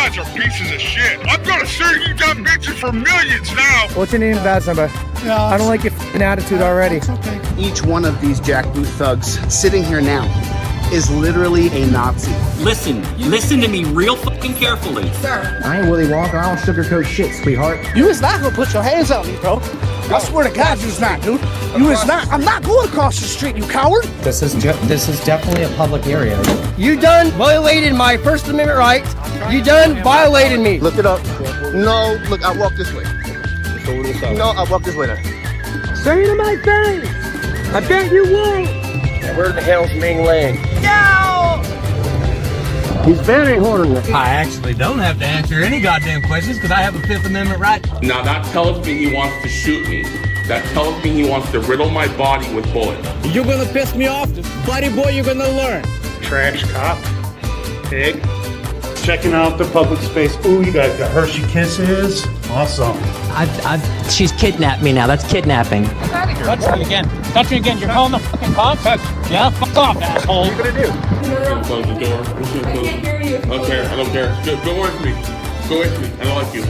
guys are pieces of shit. I'm gonna sue you dumb bitches for millions now. What's your name, badge number? Yeah, I don't like your f***ing attitude already. Okay. Each one of these jackboot thugs sitting here now is literally a Nazi. Listen to me real fucking carefully. Sir. I ain't Willy Wonka, I don't sugarcoat shit, sweetheart. You is not gonna put your hands on me, bro. I swear to God, you is not, dude. You is not. I'm not going across the street, you coward. This is definitely a public area. You done violated my First Amendment rights. You done violated me. Look it up. No, look, I walk this way. No, I walk this way now. Say it to my face. I bet you won't. Where the hell's Ming Ling? No! He's very horny. I actually don't have to answer any goddamn questions because I have a Fifth Amendment right. Now that tells me he wants to shoot me. That tells me he wants to riddle my body with bullets. You're gonna piss me off, buddy boy, you're gonna learn. Trash cop, pig, checking out the public space. Ooh, you guys got Hershey Kisses. Awesome. She's kidnapped me now. That's kidnapping. Touch me again. Touch me again. You're calling the fucking cops? Yeah, fuck off, asshole. What are you gonna do? I'm gonna close the door. I'm just gonna close it. I don't care. Go with me. Go with me. I don't like you.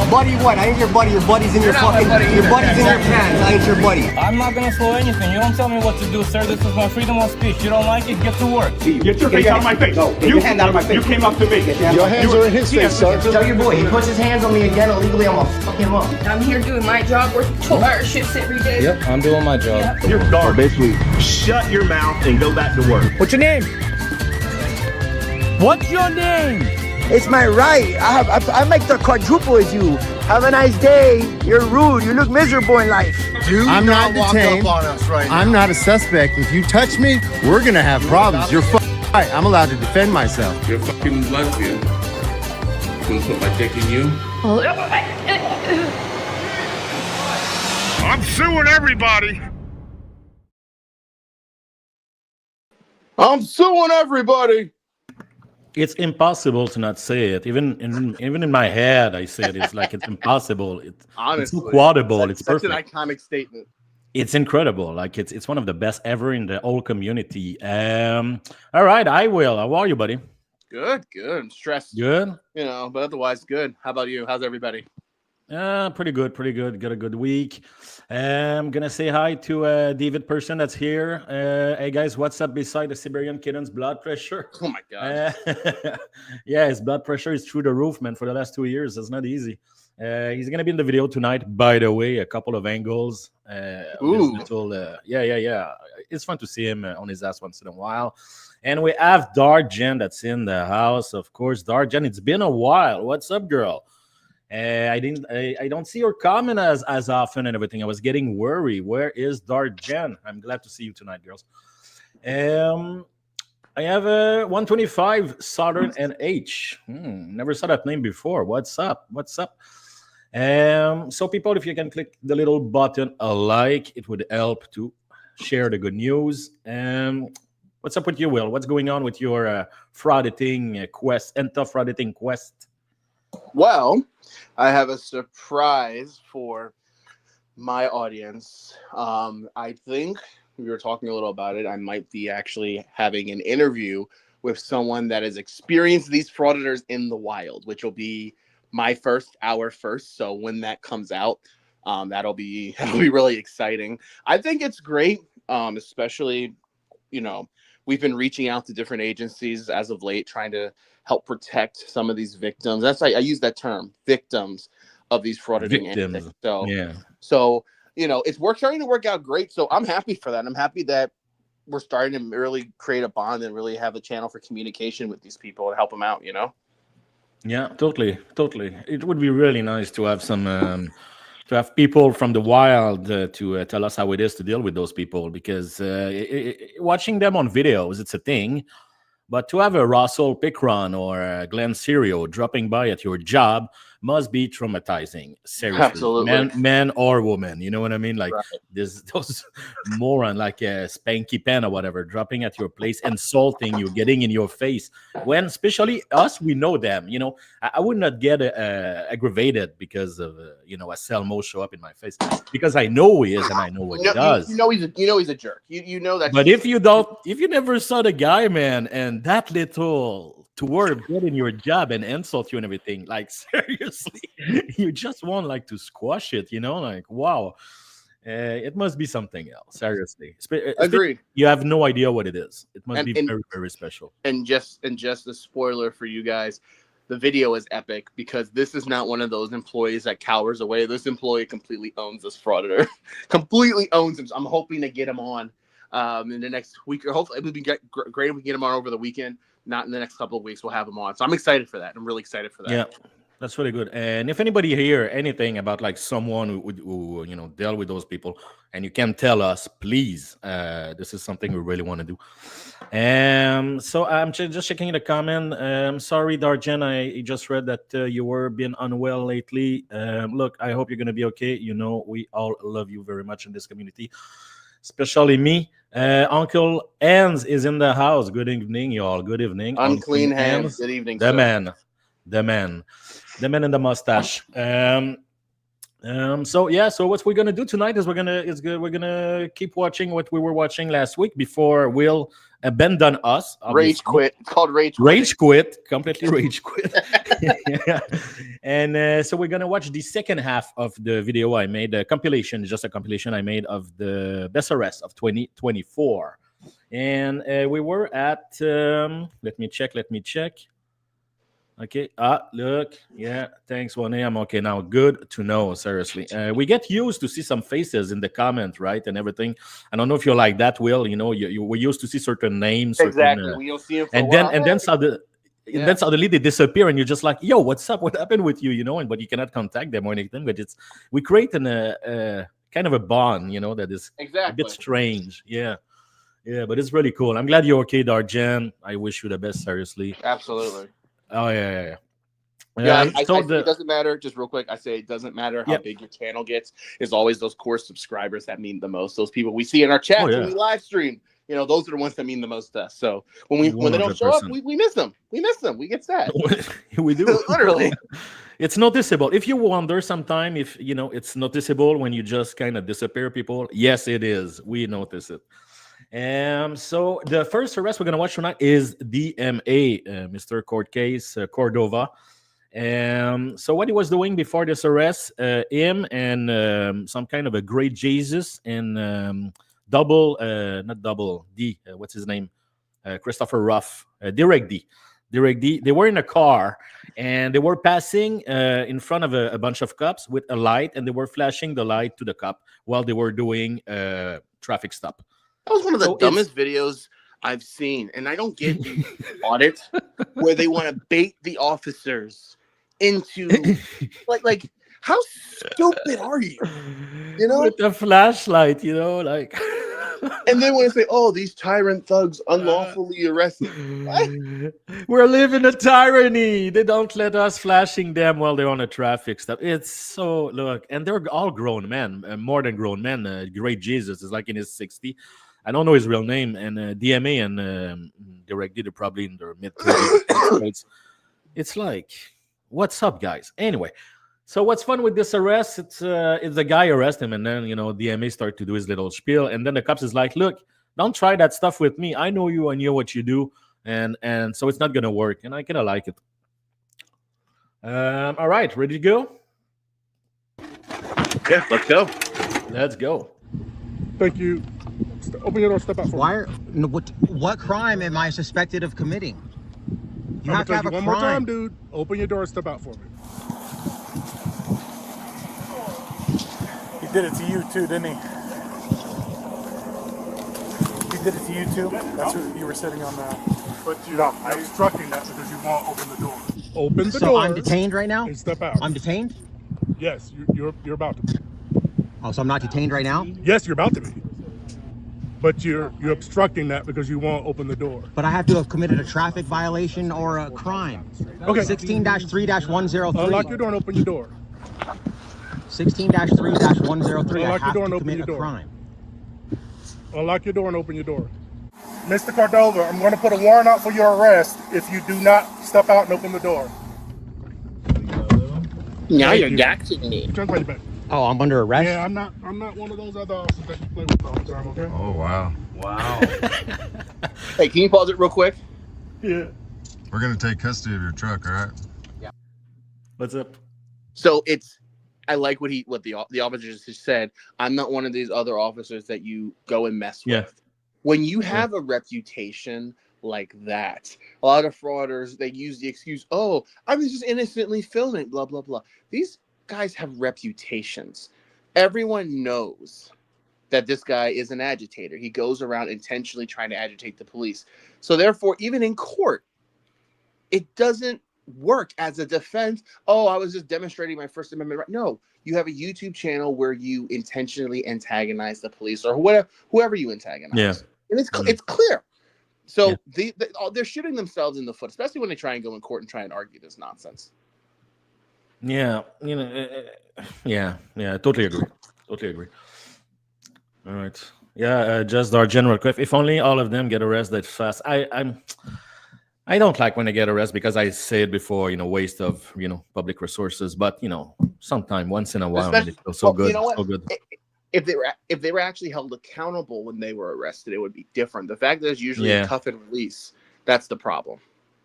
Buddy what? I ain't your buddy. Your buddy's in your fucking... Your buddy's in your pants. I ain't your buddy. I'm not gonna slow anything. You don't tell me what to do, sir. This is my freedom of speech. You don't like it? Get to work. Get your face out of my face. No, get your hand out of my face. You came up to me. Your hands are in his face, sir. Tell your boy, he puts his hands on me again illegally, I'm gonna fuck him up. I'm here doing my job, working 12-hour shifts every day. Yep, I'm doing my job. Yep. You're garbage. Basically, shut your mouth and go back to work. What's your name? What's your name? It's my right. I make the quadruple as you. Have a nice day. You're rude. You look miserable in life. I'm not detained. I'm not a suspect. If you touch me, we're gonna have problems. You're right. I'm allowed to defend myself. You're a fucking lesbian. I'm gonna put my dick in you. I'm suing everybody. I'm suing everybody. It's impossible to not say it. Even in my head, I say it. It's like it's impossible. Honestly, it's quotable. It's such perfect. an iconic statement. It's incredible. Like it's one of the best ever in the whole community. All right, I will. How are you, buddy? Good. I'm stressed. Good. You know, but otherwise good. How about you? How's everybody? Pretty good. Got a good week. I'm gonna say hi to David person that's here. Hey guys, what's up beside the Siberian kitten's blood pressure? Oh my god. Yeah, his blood pressure is through the roof, man, for the last 2 years. It's not easy. He's gonna be in the video tonight, by the way, a couple of angles. Ooh. Yeah. It's fun to see him on his ass once in a while. And we have Darjen that's in the house, of course. Darjen, it's been a while. What's up, girl? I don't see your comment as often and everything. I was getting worried. Where is Darjen? I'm glad to see you tonight, girls. I have a 125 Southern NH. Never saw that name before. What's up? So people, if you can click the little button like, it would help to share the good news. What's up with you, Will? What's going on with your frauditing quest, anti-frauditing quest? Well, I have a surprise for my audience. I think we were talking a little about it. I might be actually having an interview with someone that has experienced these frauditors in the wild, which will be my first hour first. So when that comes out, that'll be really exciting. I think it's great, especially, you know, we've been reaching out to different agencies as of late, trying to help protect some of these victims. That's I use that term, victims of these frauditing antics. So you know, it's starting to work out great. So I'm happy for that. I'm happy that we're starting to really create a bond and really have a channel for communication with these people and help them out. You know. Yeah, totally. It would be really nice to have some to have people from the wild to tell us how it is to deal with those people, because watching them on videos, it's a thing. But to have a Russell Pickron or a Glenn Serio dropping by at your job must be traumatizing. Seriously. Absolutely. Man or woman. You know what I mean? Like those moron like Spanky Pen or whatever dropping at your place, insulting you, getting in your face. When especially us, we know them. You know, I would not get aggravated because of you know, a Selmo show up in my face, because I know who he is and I know what he does. You know he's a jerk. You know that. But if you never saw the guy, man, and that little to work, get in your job and insult you and everything. Like, seriously, you just want like to squash it, you know? Like, wow. It must be something else, seriously. Agreed. You have no idea what it is. It must be and, very, very special. And just a spoiler for you guys, the video is epic because this is not one of those employees that cowers away. This employee completely owns this frauditor. Completely owns him. So I'm hoping to get him on in the next week. Or hopefully it would be great if we get him on over the weekend. Not in the next couple of weeks. We'll have him on. So I'm excited for that. I'm really excited for that. Yeah. That's really good. And if anybody hear anything about like someone who you know dealt with those people, and you can tell us, please. This is something we really want to do. So I'm just checking the comment. Sorry, Darjen, I just read that you were being unwell lately. Look, I hope you're gonna be okay. You know, we all love you very much in this community, especially me. Uncle Hans is in the house. Good evening, y'all. Good evening. Unclean hands. Good evening. The man in the mustache. So yeah, so what we're gonna do tonight is we're gonna keep watching what we were watching last week before Will abandon us. Obviously. Rage quit. It's called rage quit. Rage quit. Completely rage quit. Yeah. And so we're gonna watch the second half of the video I made, a compilation, just a compilation I made of the best arrest of 2024. And we were at let me check. Okay. Look. Yeah. Thanks, One. I'm okay now. Good to know. Seriously. We get used to see some faces in the comment, right, and everything. I don't know if you're like that, Will. You know, we used to see certain names. Exactly. We don't see them for a while. Then suddenly they disappear, and you're just like, "Yo, what's up? What happened with you?" You know, but you cannot contact them or anything. But we create a kind of a bond, you know, that is a bit strange. Yeah. Yeah, but it's really cool. I'm glad you're okay, Darjen. I wish you the best. Seriously. Absolutely. Oh yeah. It doesn't matter. Just real quick, I say it doesn't matter how big your channel gets. It's always those core subscribers that mean the most. Those people we see in our chat when we live stream. You know, those are the ones that mean the most to us. So when they don't show up, we miss them. We miss them. We get sad. We do. Literally. It's noticeable. If you wonder sometime if you know it's noticeable when you just kind of disappear, people. Yes, it is. We notice it. So the first arrest we're gonna watch tonight is DMA, Mr. Court Case Cordova. So what he was doing before this arrest, him and some kind of a great Jesus and not double D. What's his name? Christopher Ruff. Direct D. They were in a car and they were passing in front of a bunch of cops with a light, and they were flashing the light to the cop while they were doing a traffic stop. That was one of the dumbest videos I've seen. And I don't get the audits where they want to bait the officers into like how stupid are you? You know? With the flashlight, you know, like and then when they say, "Oh, these tyrant thugs unlawfully arrested," what? We're living a tyranny. They don't let us flashing them while they're on a traffic stop. It's so look, and they're all grown men, more than grown men. Great Jesus is like in his 60s. I don't know his real name, and DMA and Direct D, they're probably in their mid-30s. It's like, what's up, guys? Anyway, so what's fun with this arrest? It's the guy arrest him, and then DMA start to do his little spiel, and then the cops is like, "Look, don't try that stuff with me. I know you, I know what you do, and so it's not gonna work." And I kind of like it. All right, ready to go? Yeah, let's go. Let's go. Thank you. Open your door, step out for me. What crime am I suspected of committing? You I'm have to have a one crime. more time, dude. Open your door and step out for me. He did it to you too, didn't he? He did it to you too? That's what you were sitting on that. But you're obstructing that because you won't open the door. Open the door. So I'm detained right now? And step out. I'm detained? Yes, you're about to be. Oh, so I'm not detained right now? Yes, you're about to be. But you're obstructing that because you won't open the door. But I have to have committed a traffic violation or a crime. Okay. 16-3-103. Unlock your door and open your door. 16-3-103. Unlock I your have door and to open commit your a door. crime. Unlock your door and open your door. Mr. Cordova, I'm going to put a warrant out for your arrest if you do not step out and open the door. Now you're doxing me. Turn right back. Oh, I'm under arrest? Yeah, I'm not one of those other officers that you play with all the time, okay? Oh, wow. Hey, can you pause it real quick? Yeah. We're gonna take custody of your truck, all right? Yeah. What's up? So I like what the officers just said. I'm not one of these other officers that you go and mess with. When you have a reputation like that, a lot of frauders, they use the excuse, oh, I was just innocently filming, blah, blah, blah. These guys have reputations. Everyone knows that this guy is an agitator. He goes around intentionally trying to agitate the police. So therefore, even in court, it doesn't work as a defense. Oh, I was just demonstrating my First Amendment right. No, you have a YouTube channel where you intentionally antagonize the police or whoever you antagonize. Yeah. And it's clear. So they're shooting themselves in the foot, especially when they try and go in court and try and argue this nonsense. Yeah, yeah, I totally agree. All right. Yeah, just our general question. If only all of them get arrested fast. I don't like when they get arrested because I said before, waste of, public resources. But, sometime once in a while, it feels so good. You know what? So good. If they were actually held accountable when they were arrested, it would be different. The fact that it's usually a cuff and release, that's the problem.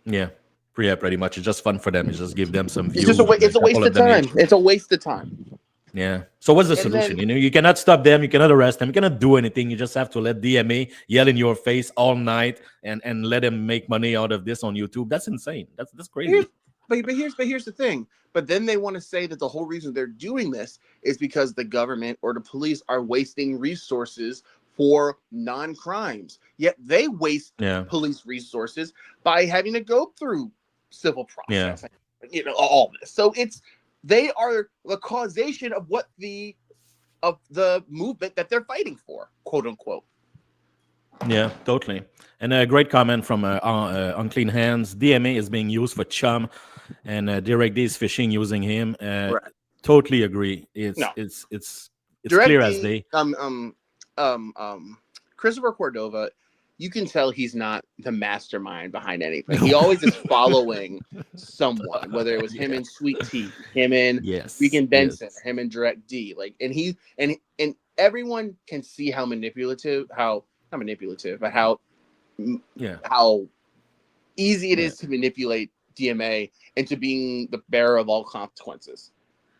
Yeah, pretty much. It's just fun for them. It's just give them some views. It's a waste of time. It's a waste of time. Yeah. So what's the solution? You cannot stop them. You cannot arrest them. You cannot do anything. You just have to let DMA yell in your face all night and let them make money out of this on YouTube. That's insane. That's crazy. But here's the thing. But then they want to say that the whole reason they're doing this is because the government or the police are wasting resources for non-crimes. Yet they waste police resources by having to go through civil process. All this. So they are the causation of the movement that they're fighting for, quote unquote. Yeah, totally. And a great comment from Unclean Hands. DMA is being used for chum, and Direct D is fishing using him. Right. Totally agree. It's clear as day. Christopher Cordova, you can tell he's not the mastermind behind anything. He always is following someone, whether it was him and Sweet Tea, him and Regan Benson, or him and Direct D. And everyone can see how easy it is to manipulate DMA into being the bearer of all consequences.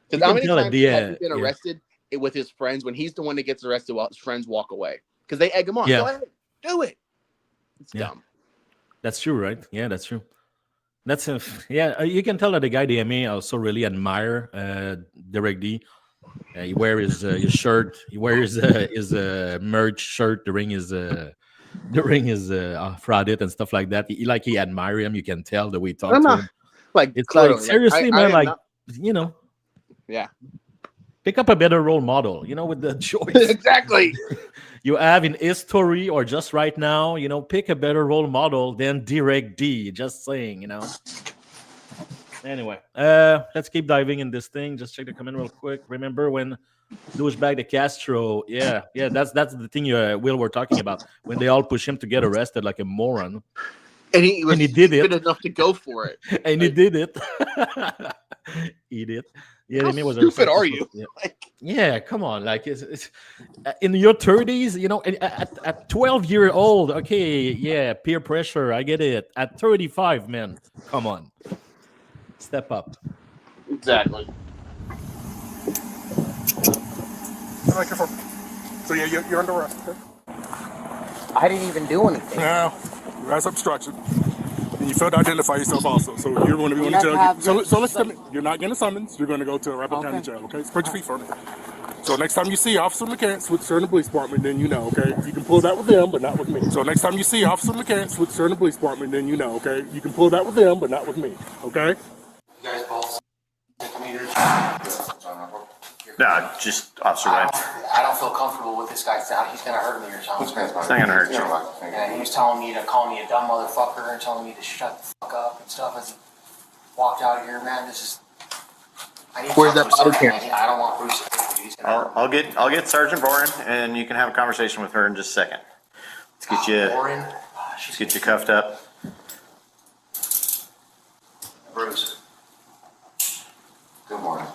Because how many times has he been arrested with his friends when he's the one that gets arrested while his friends walk away? Because they egg him on. Go ahead, do it. It's dumb. That's true, right? Yeah, that's true. You can tell that the guy DMA also really admire Direct D. He wears his shirt. He wears his merch shirt during his Fraudit and stuff like that. He admire him. You can tell the way he talks to him. It's like seriously, man. Pick up a better role model. With the choice. Exactly. You have in history or just right now, pick a better role model than Direct D. Just saying, Anyway, let's keep diving in this thing. Just check the comment real quick. Remember when douchebag de Castro? Yeah, that's the thing Will were talking about when they all push him to get arrested like a moron. And he did it enough to go for it. And he did it. He did. Yeah, how stupid are you? Yeah, come on. It's in your 30s, at 12 years old. Okay, peer pressure. I get it. At 35, man, come on, step up. Exactly. So you're under arrest. Okay? I didn't even do anything. No, that's obstruction. And you failed to identify yourself also. So you're going to be on the jail. So listen to me. You're not getting a summons. You're going to go to Arapahoe County Jail, okay? Spread your feet for me. So next time you see Officer McCants with Certain Police Department, then you know, okay? You can pull that with them, but not with me. So next time you see Officer McCants with Certain Police Department, then you know, okay? You can pull that with them, but not with me, okay? You guys both No, just Officer Wayne. I don't feel comfortable with this guy. He's going to hurt me or something. It's not going to hurt you. And he was telling me to call me a dumb motherfucker and telling me to shut the fuck up and stuff as he walked out of here, man. This is... Where's that body cam? I don't want Bruce. I'll get Sergeant Boren, and you can have a conversation with her in just a second. Let's get you cuffed up. Bruce. Good morning.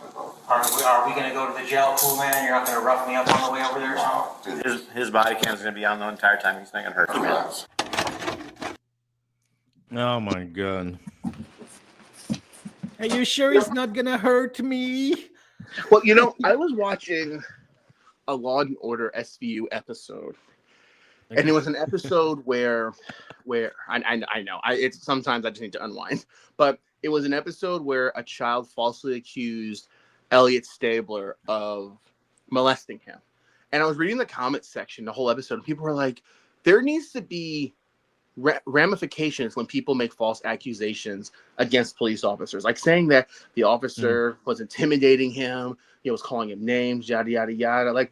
Are we going to go to the jail, cool man? You're not going to rough me up on the way over there or something? His body cam is going to be on the entire time. He's not going to hurt you. Oh my god. Are you sure it's not gonna hurt me? Well, I was watching a Law and Order SVU episode, and it was an episode where I know it's sometimes I just need to unwind, but it was an episode where a child falsely accused Elliot Stabler of molesting him, and I was reading the comment section the whole episode, and people were like, there needs to be ramifications when people make false accusations against police officers, like saying that the officer was intimidating him, was calling him names, yada yada yada. Like,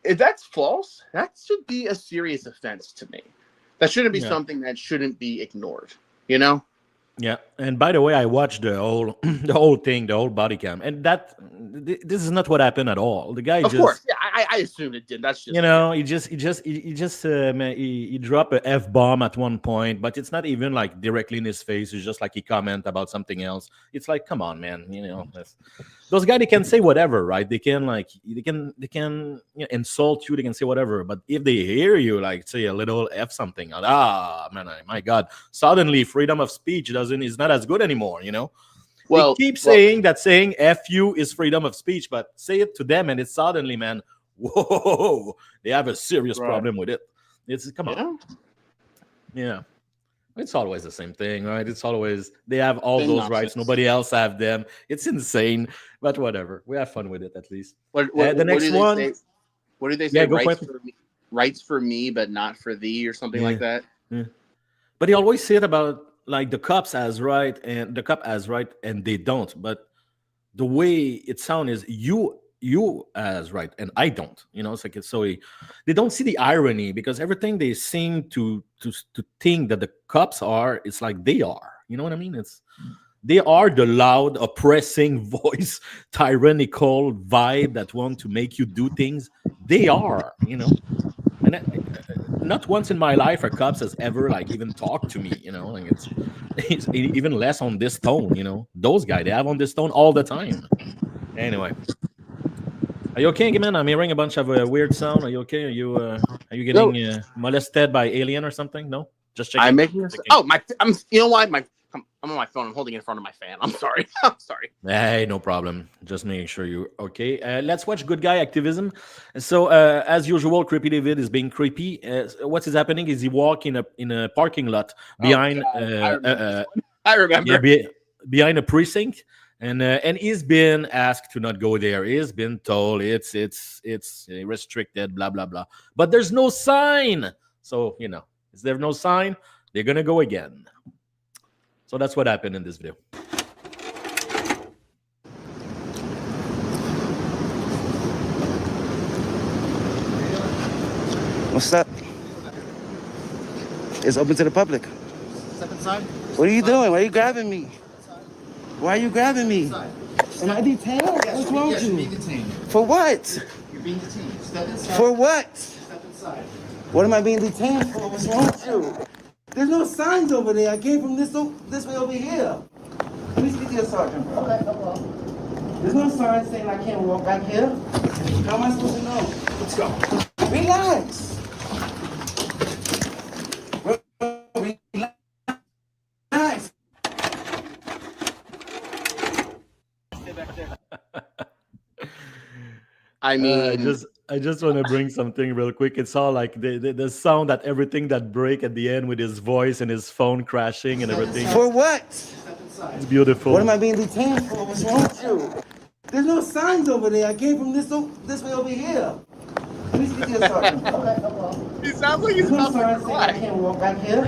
if that's false, that should be a serious offense to me. That shouldn't be something that shouldn't be ignored. Yeah, and by the way, I watched the whole thing, the whole body cam, and this is not what happened at all. The guy, of course, yeah, I assumed it did. That's just he dropped a F-bomb at one point, but it's not even like directly in his face. It's just like he comment about something else. It's like, come on, man, those guys, they can say whatever, right? They can insult you, they can say whatever, but if they hear you like say a little F something, man, my God, suddenly freedom of speech is not as good anymore. Well, they keep saying that saying F you is freedom of speech, but say it to them and it's suddenly, man, whoa, they have a serious problem with it. Come on. Yeah. It's always the same thing, right? It's always, they have all those rights. Nobody else have them. It's insane, but whatever. We have fun with it at least. The next one. What do they say? Rights for me, but not for thee, or something like that. Yeah. But they always say it about like the cops as right and the cop as right, and they don't. But the way it sounds is you as right and I don't. It's like they don't see the irony, because everything they seem to think that the cops are, it's like they are. You know what I mean? They are the loud, oppressing voice, tyrannical vibe that want to make you do things. They are, And not once in my life a cops has ever like even talked to me. Like it's even less on this tone. Those guys, they have on this tone all the time. Anyway. Are you okay, man? I'm hearing a bunch of weird sound. Are you okay? Are you getting molested by alien or something? No, just checking. I'm making. Oh, I'm. You know why? I'm on my phone. I'm holding it in front of my fan. I'm sorry. I'm sorry. Hey, no problem. Just making sure you're okay. Let's watch Good Guy Activism. So, as usual, Creepy David is being creepy. What is happening is he walk in a parking lot behind. I remember. Yeah, behind a precinct. And he's been asked to not go there. He's been told it's restricted, blah blah blah. But there's no sign, so is there no sign? They're gonna go again. So that's what happened in this video. What's up? It's open to the public. Step inside. What are you doing? Why are you grabbing me? Why are you grabbing me? Am I detained? What's wrong with you? You're being detained. For what? You're being detained. Step inside. For what? Step inside. What am I being detained for? What's wrong with you? There's no signs over there. I came from this way over here. Let me speak to your sergeant, bro. Okay, no problem. There's no sign saying I can't walk back here. How am I supposed to know? Let's go. Relax. Relax. I mean, I just want to bring something real quick. It's all like the sound that everything that break at the end with his voice and his phone crashing and everything. For what? It's beautiful. What am I being detained for? What's wrong with you? There's no signs over there. I came from this way over here. Let me speak to your sergeant. Okay, no problem. He sounds like he's about to cry. I can't walk back here.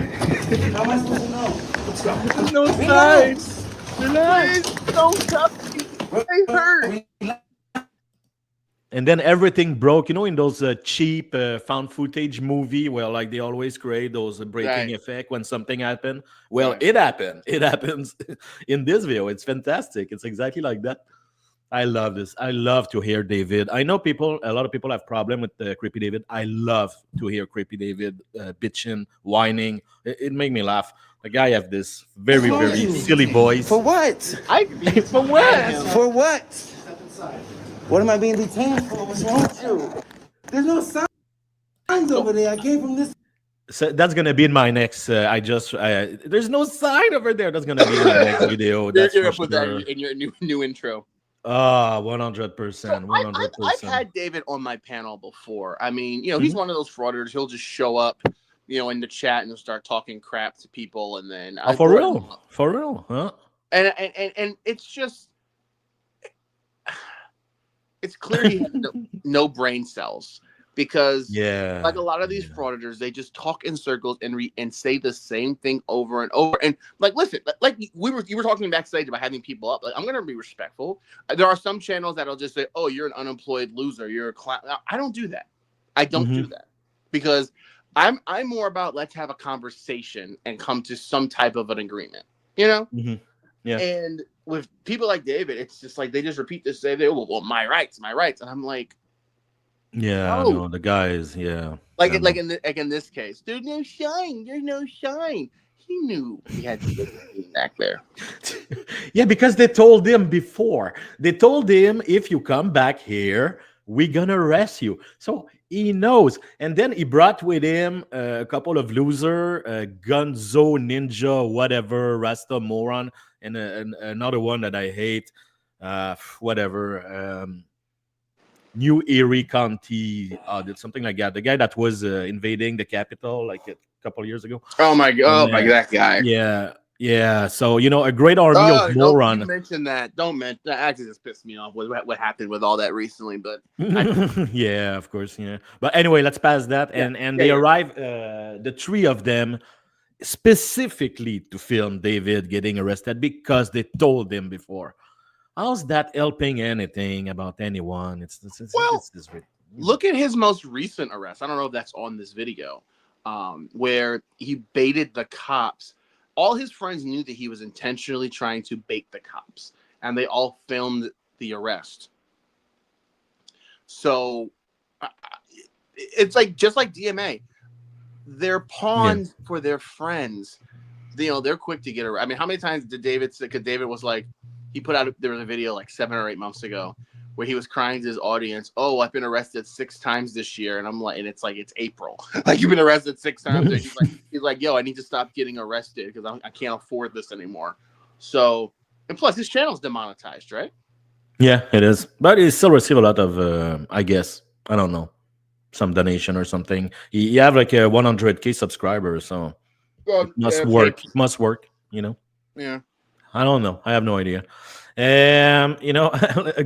How am I supposed to know? Let's go. There's no signs. Please don't touch me. I hurt. And then everything broke, in those cheap found footage movie where like they always create those breaking effect when something happened. Well, it happened. It happens in this video. It's fantastic. It's exactly like that. I love this. I love to hear David. I know a lot of people have problem with Creepy David. I love to hear Creepy David bitching, whining. It make me laugh. The guy have this very, very silly voice. For what? For what? For what? Step inside. What am I being detained for? What's wrong with you? There's no signs over there. I came from this So that's gonna be in my next. There's no sign over there. That's gonna be in my next video. That's You're for gonna put that sure. in your new intro. 100%. 100%. I've had David on my panel before. I mean, he's Mm-hmm. one of those frauditors. He'll just show up, in the chat and he'll start talking crap to people, and then For real, huh? And it's just, it's clear he has no brain cells, because like a lot of these frauditors, they just talk in circles and say the same thing over and over. And like, listen, like you were talking backstage about having people up. Like, I'm gonna be respectful. There are some channels that'll just say, "Oh, you're an unemployed loser. You're a clown." I don't do that. I don't do that, because I'm more about, let's have a conversation and come to some type of an agreement. Mm-hmm. Yeah. And with people like David, it's just like they just repeat the same thing. Well, my rights, and I'm like, yeah, no, the guys, like in this case, there's no shine. There's no shine. He knew he had to get back there. Yeah, because they told him before. They told him, if you come back here, we're gonna arrest you. So he knows. And then he brought with him a couple of loser, Gunzo, Ninja, whatever, Rasta Moron, and another one that I hate, whatever. New Erie County audit, something like that. The guy that was invading the Capitol like a couple of years ago. Oh my god! That guy. Yeah. So a great army of moron. Don't mention that. Don't mention that. Actually, just pissed me off with what happened with all that recently. But yeah, of course, yeah. But anyway, let's pass that. And they arrive, the three of them, specifically to film David getting arrested because they told him before. How's that helping anything about anyone? It's look at his most recent arrest. I don't know if that's on this video, where he baited the cops. All his friends knew that he was intentionally trying to bait the cops, and they all filmed the arrest. So it's like, just like DMA, they're pawns for their friends. They're quick to get arrested. I mean, how many times did David say? Because David was like, he put out, there was a video like 7 or 8 months ago where he was crying to his audience, "Oh, I've been arrested 6 times this year," and I'm like, and it's like, it's April, like, you've been arrested 6 times. And he's like, "Yo, I need to stop getting arrested because I can't afford this anymore." So, and plus, his channel's demonetized, right? Yeah, it is, but he still receive a lot of, I guess, I don't know, some donation or something. He have like a 100K subscribers, so it must work. It must work, Yeah. I don't know. I have no idea. A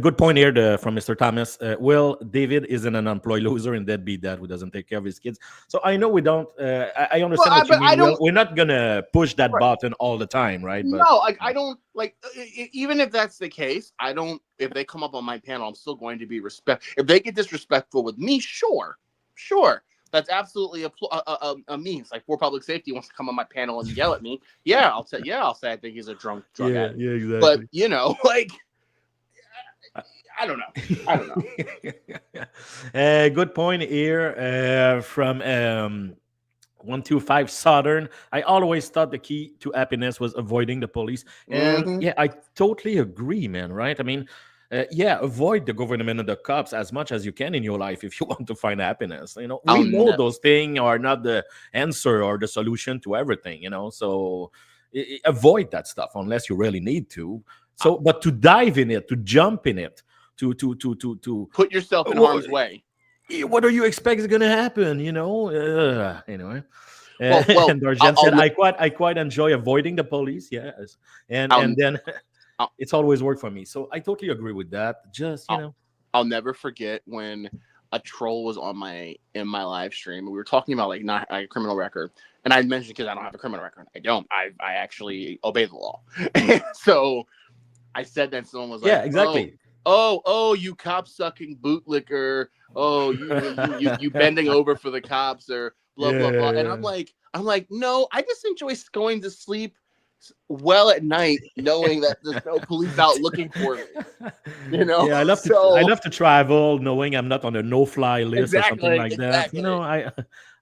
good point here from Mr. Thomas. Will David isn't an unemployed loser and deadbeat dad who doesn't take care of his kids. So I know we don't. I understand what you mean. We're not gonna push that button all the time, right? But, no, like, I don't like. Even if that's the case, I don't. If they come up on my panel, I'm still going to be If they get disrespectful with me, sure. That's absolutely a means. Like, for public safety wants to come on my panel and yell at me. Yeah, I'll say I think he's a drug addict. Yeah, exactly. But like, I don't know. Good point here from 125 Southern. I always thought the key to happiness was avoiding the police. And yeah, I totally agree, man. Right? I mean, avoid the government and the cops as much as you can in your life if you want to find happiness. We know those things are not the answer or the solution to everything. So avoid that stuff unless you really need to. So, but to dive in it, to jump in it, to put yourself in harm's way. What do you expect is going to happen? Anyway. Well, and Darjen said, I quite enjoy avoiding the police. Yes, and then. It's always worked for me, so I totally agree with that. Just I'll never forget when a troll was in my live stream. We were talking about like not a criminal record, and I mentioned, because I don't have a criminal record. I don't. I actually obey the law. So I said that someone was like, "Yeah, exactly." Oh, you cop sucking bootlicker. Oh, you bending over for the cops, or blah blah blah. And I'm like, no, I just enjoy going to sleep well at night knowing that there's no police out looking for me. I love to travel knowing I'm not on a no-fly list or something like that.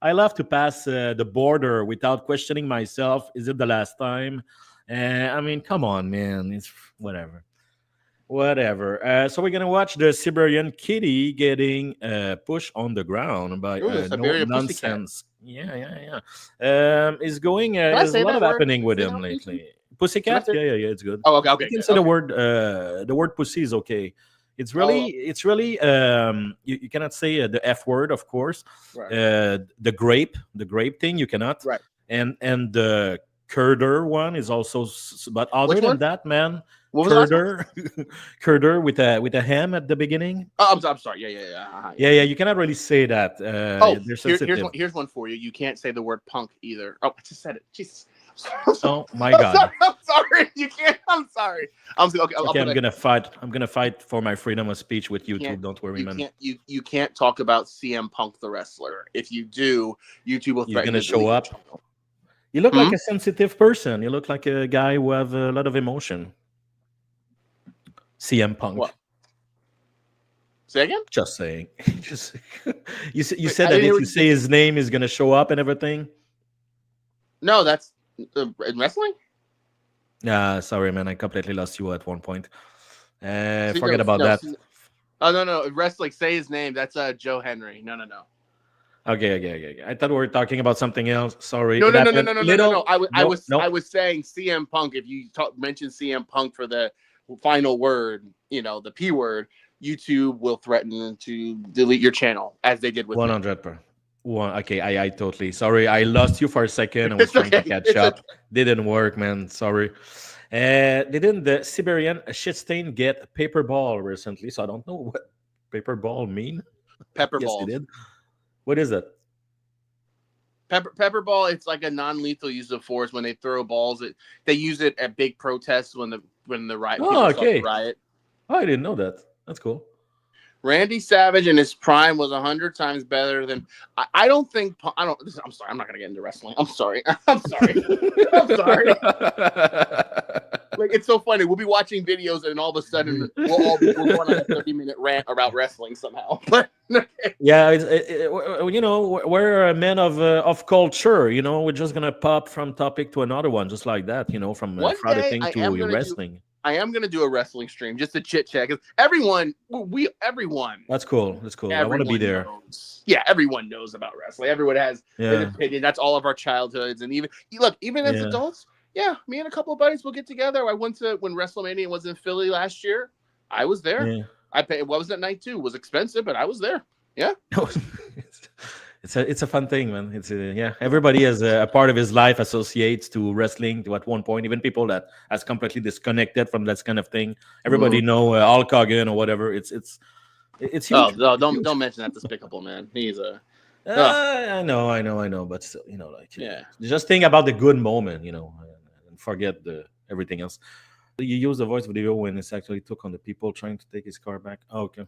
I love to pass the border without questioning myself. Is it the last time? I mean, come on, man. It's whatever. Whatever. So we're gonna watch the Siberian kitty getting pushed on the ground by Ooh, the no Siberian pussycat. nonsense. Yeah. Is going. Can I There's say a lot that of word? happening with Say him that word? lately. Pussycat. Can I say- Yeah. It's good. Oh, okay. You can good, say okay. the word pussy is okay. It's really. You cannot say the F word, of course. Right. The grape thing you cannot. Right. And the curder one is also. But other Which than one? that, man. What was the last Curder, curder with a ham at the beginning. Oh, I'm sorry. Yeah. Yeah. You cannot really say that. They're sensitive. Here's one for you. You can't say the word punk either. Oh, I just said it. Jesus. Oh my God. I'm sorry. You can't. I'm sorry. Okay. I'm gonna fight for my freedom of speech with YouTube. Don't worry, man. You can't talk about CM Punk the wrestler. If you do, YouTube will. He's gonna show up. You look like a sensitive person. You look like a guy who have a lot of emotion. CM Punk. What? Say again? Just saying. You said that if you say his name, is gonna show up and everything. No, that's in wrestling. Sorry, man. I completely lost you at one point. Forget about that. Oh no, wrestling. Say his name. That's Joe Henry. No. Okay. I thought we were talking about something else. Sorry. No. I was saying CM Punk. If you mention CM Punk for the final word, the P word, YouTube will threaten to delete your channel, as they did with 100%. Okay, I totally sorry. I lost you for a second. I was trying to catch up. Didn't work, man. Sorry. Didn't the Siberian shit stain get paper ball recently? So I don't know what paper ball mean. Pepper Yes, ball. they did. What is it? Pepper ball. It's like a non-lethal use of force when they throw balls. They use it at big protests when the riot. Oh, okay. Riot. Oh, I didn't know that. That's cool. Randy Savage in his prime was 100 times better than. I don't think. I'm sorry. I'm not gonna get into wrestling. I'm sorry. I'm sorry. Like, it's so funny. We'll be watching videos and all of a sudden we'll go on a 30-minute rant about wrestling somehow. But yeah, we're a man of culture. We're just gonna pop from topic to another one, just like that. From Friday thing to wrestling. I am gonna do a wrestling stream just to chit chat because everyone. That's cool. I want to be there. Yeah, everyone knows about wrestling. Everyone has an opinion. That's all of our childhoods, and even as adults. Yeah, me and a couple of buddies will get together. I went to when WrestleMania was in Philly last year. I was there. Yeah. I paid. What was that night too? It was expensive, but I was there. Yeah. It's a fun thing, man. It's everybody has a part of his life associates to wrestling to at one point. Even people that has completely disconnected from that kind of thing. Everybody know Hulk Hogan or whatever. It's huge. Oh no! Don't mention that despicable man. He's a. I know, but still, just think about the good moment, and forget everything else. You use the voice video when it's actually took on the people trying to take his car back. Oh, okay.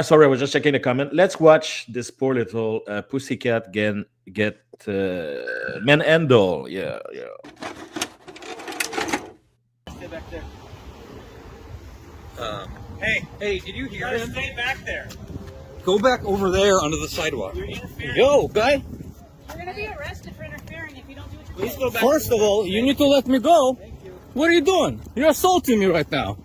Sorry, I was just checking the comment. Let's watch this poor little pussycat get manhandle. Yeah. Stay back there. Hey, did you hear him? Stay back there. Go back over there onto the sidewalk. You're interfering. Go, guy. You're gonna be arrested for interfering if you don't do what you're Please supposed go back. First of all, you need to let me go. What are you doing? You're assaulting me right now.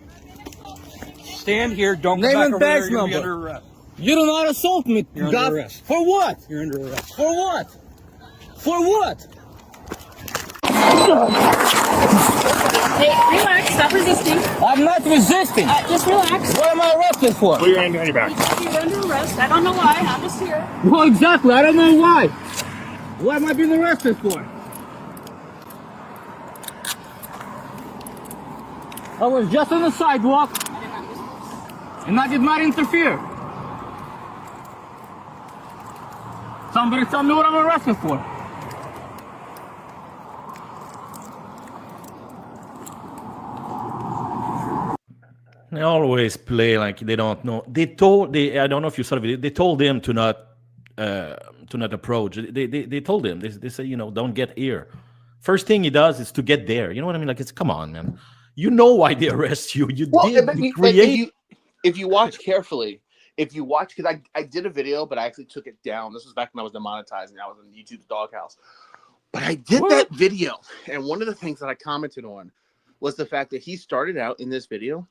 Stand here. Don't Name go back and over there. badge You're gonna be number. under arrest. You do not assault me. You're under arrest. For what? You're under arrest. For what? For what? Hey, relax. Stop resisting. I'm not resisting. Just relax. What am I arrested for? Put your hand behind your back. You're under arrest. I don't know why. I'm just here. Well, exactly. I don't know why. What am I being arrested for? I was just on the sidewalk, and I did not interfere. Somebody tell me what I'm arrested for. They always play like they don't know. I don't know if you saw the video. They told him to not approach. They told him. They say, don't get here. First thing he does is to get there. You know what I mean? Like, come on, man. You know why they arrest you. You create. If you watch carefully, because I did a video, but I actually took it down. This was back when I was demonetizing. I was in YouTube's doghouse. But I did that video, and one of the things that I commented on was the fact that he started out in this video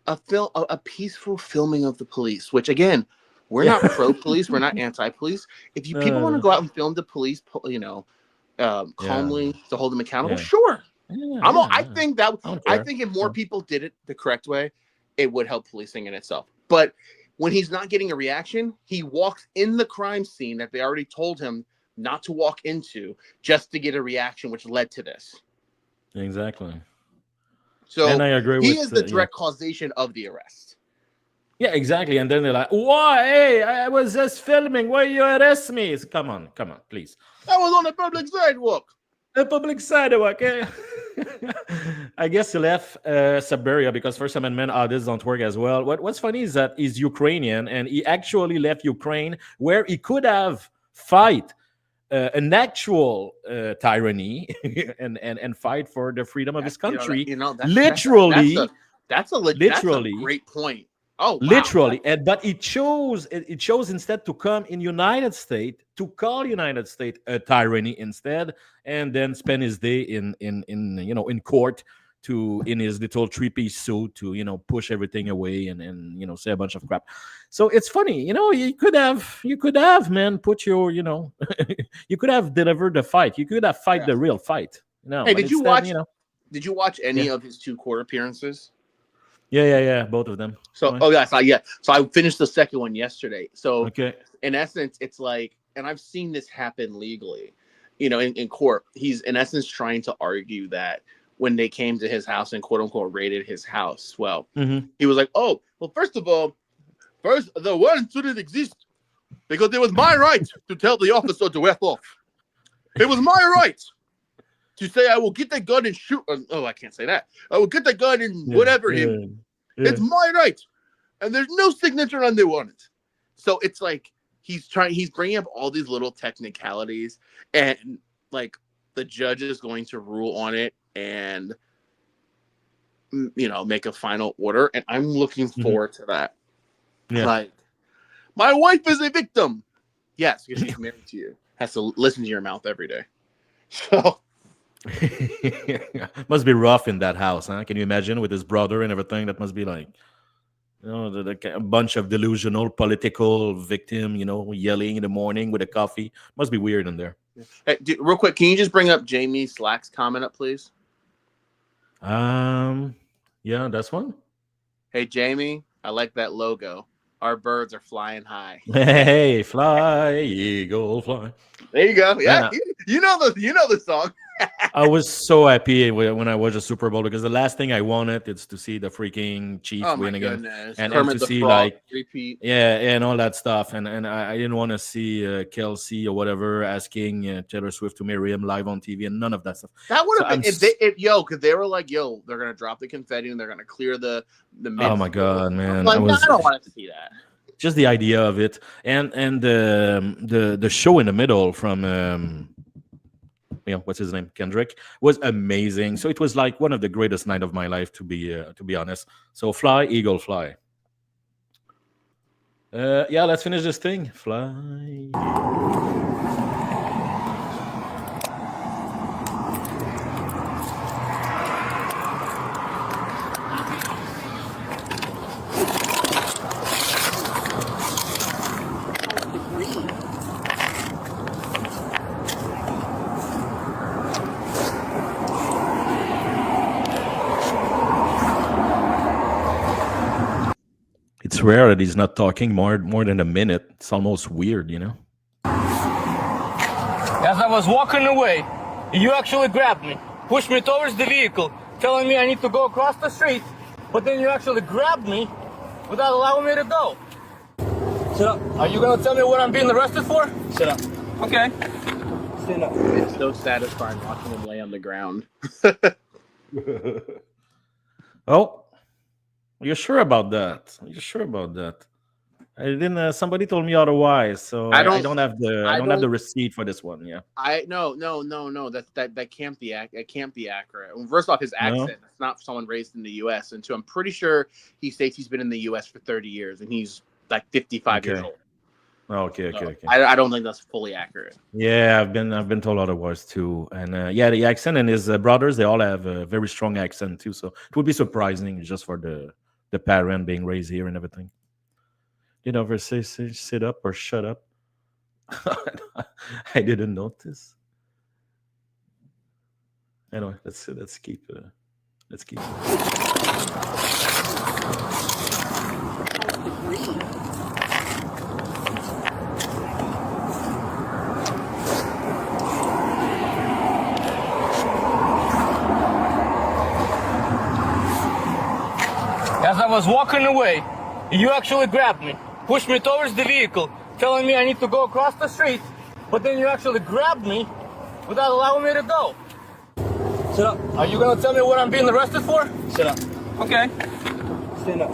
a peaceful filming of the police, which again, we're not pro-police, we're not anti-police. If you people want to go out and film the police, calmly to hold them accountable, sure. I think if more people did it the correct way, it would help policing in itself. But when he's not getting a reaction, he walks in the crime scene that they already told him not to walk into just to get a reaction, which led to this. Exactly. So and I agree he with, is the direct causation of the arrest. Yeah, exactly. And then they're like, "Why? Hey, I was just filming. Why you arrest me?" It's, come on, please. I was on a public sidewalk. A public sidewalk. Eh? I guess he left Siberia because First Amendment audits don't work as well. What's funny is that he's Ukrainian and he actually left Ukraine where he could have fight an actual tyranny and fight for the freedom of his country. That's a great point. Oh, wow. Literally, but it chose instead to come in United States to call United States a tyranny instead, and then spend his day in court in his little 3-piece suit to push everything away and say a bunch of crap. So it's funny, you could have man put your you could have delivered the fight. You could have fight the real fight. Hey, did you watch any of his 2 court appearances? Yeah, both of them. So, So I finished the second one yesterday. So, in essence, it's like, and I've seen this happen legally, in court. He's in essence trying to argue that when they came to his house and quote unquote raided his house, he was like, "Oh, well, first the warrant shouldn't exist because it was my right to tell the officer to F off. It was my right to say I will get the gun and shoot." Oh, I can't say that. I will get the gun and whatever him. Yeah. It's my right, and there's no signature on the warrant. So it's like he's bringing up all these little technicalities, and like the judge is going to rule on it and make a final order. And I'm looking forward to that. Yeah. Like, my wife is a victim. Yes, because she's married to you. Has to listen to your mouth every day. So. Must be rough in that house, huh? Can you imagine with his brother and everything? That must be like, a bunch of delusional political victim, yelling in the morning with a coffee. Must be weird in there. Hey, real quick, can you just bring up Jamie Slack's comment up, please? Yeah, that's one. Hey, Jamie, I like that logo. Our birds are flying high. Hey, fly, eagle, fly. There you go. Yeah, you know the song. I was so happy when I watched the Super Bowl because the last thing I wanted is to see the freaking Chiefs win again, and to see repeat. And all that stuff. And I didn't want to see Kelsey or whatever asking Taylor Swift to marry him live on TV, and none of that stuff. That would have been because they were like, "Yo, they're gonna drop the confetti and they're gonna clear the." Oh my god, man! Like, I don't want to see that. Just the idea of it, and the show in the middle from. What's his name? Kendrick was amazing. So it was like one of the greatest night of my life, to be honest. So fly, eagle, fly. Let's finish this thing. Fly. It's rare that he's not talking more than a minute. It's almost weird, As I was walking away, you actually grabbed me, pushed me towards the vehicle, telling me I need to go across the street, but then you actually grabbed me without allowing me to go. Sit up. Are you going to tell me what I'm being arrested for? Sit up. Okay. Stand up. It's so satisfying watching him lay on the ground. Oh. You're sure about that? I didn't. Somebody told me otherwise, so I don't have the receipt for this one. Yeah. No. That can't be accurate. Well, first off, his accent. It's not someone raised in the U.S. And two, I'm pretty sure he states he's been in the U.S. for 30 years, and he's like 55 years old. Okay. I don't think that's fully accurate. Yeah, I've been told otherwise too. And yeah, the accent and his brothers, they all have a very strong accent too. So it would be surprising just for the parent being raised here and everything. You never say sit up or shut up. I didn't notice. Anyway, let's keep. As I was walking away, you actually grabbed me, pushed me towards the vehicle, telling me I need to go across the street, but then you actually grabbed me without allowing me to go. Sit up. Are you going to tell me what I'm being arrested for? Sit up. Okay. Stand up.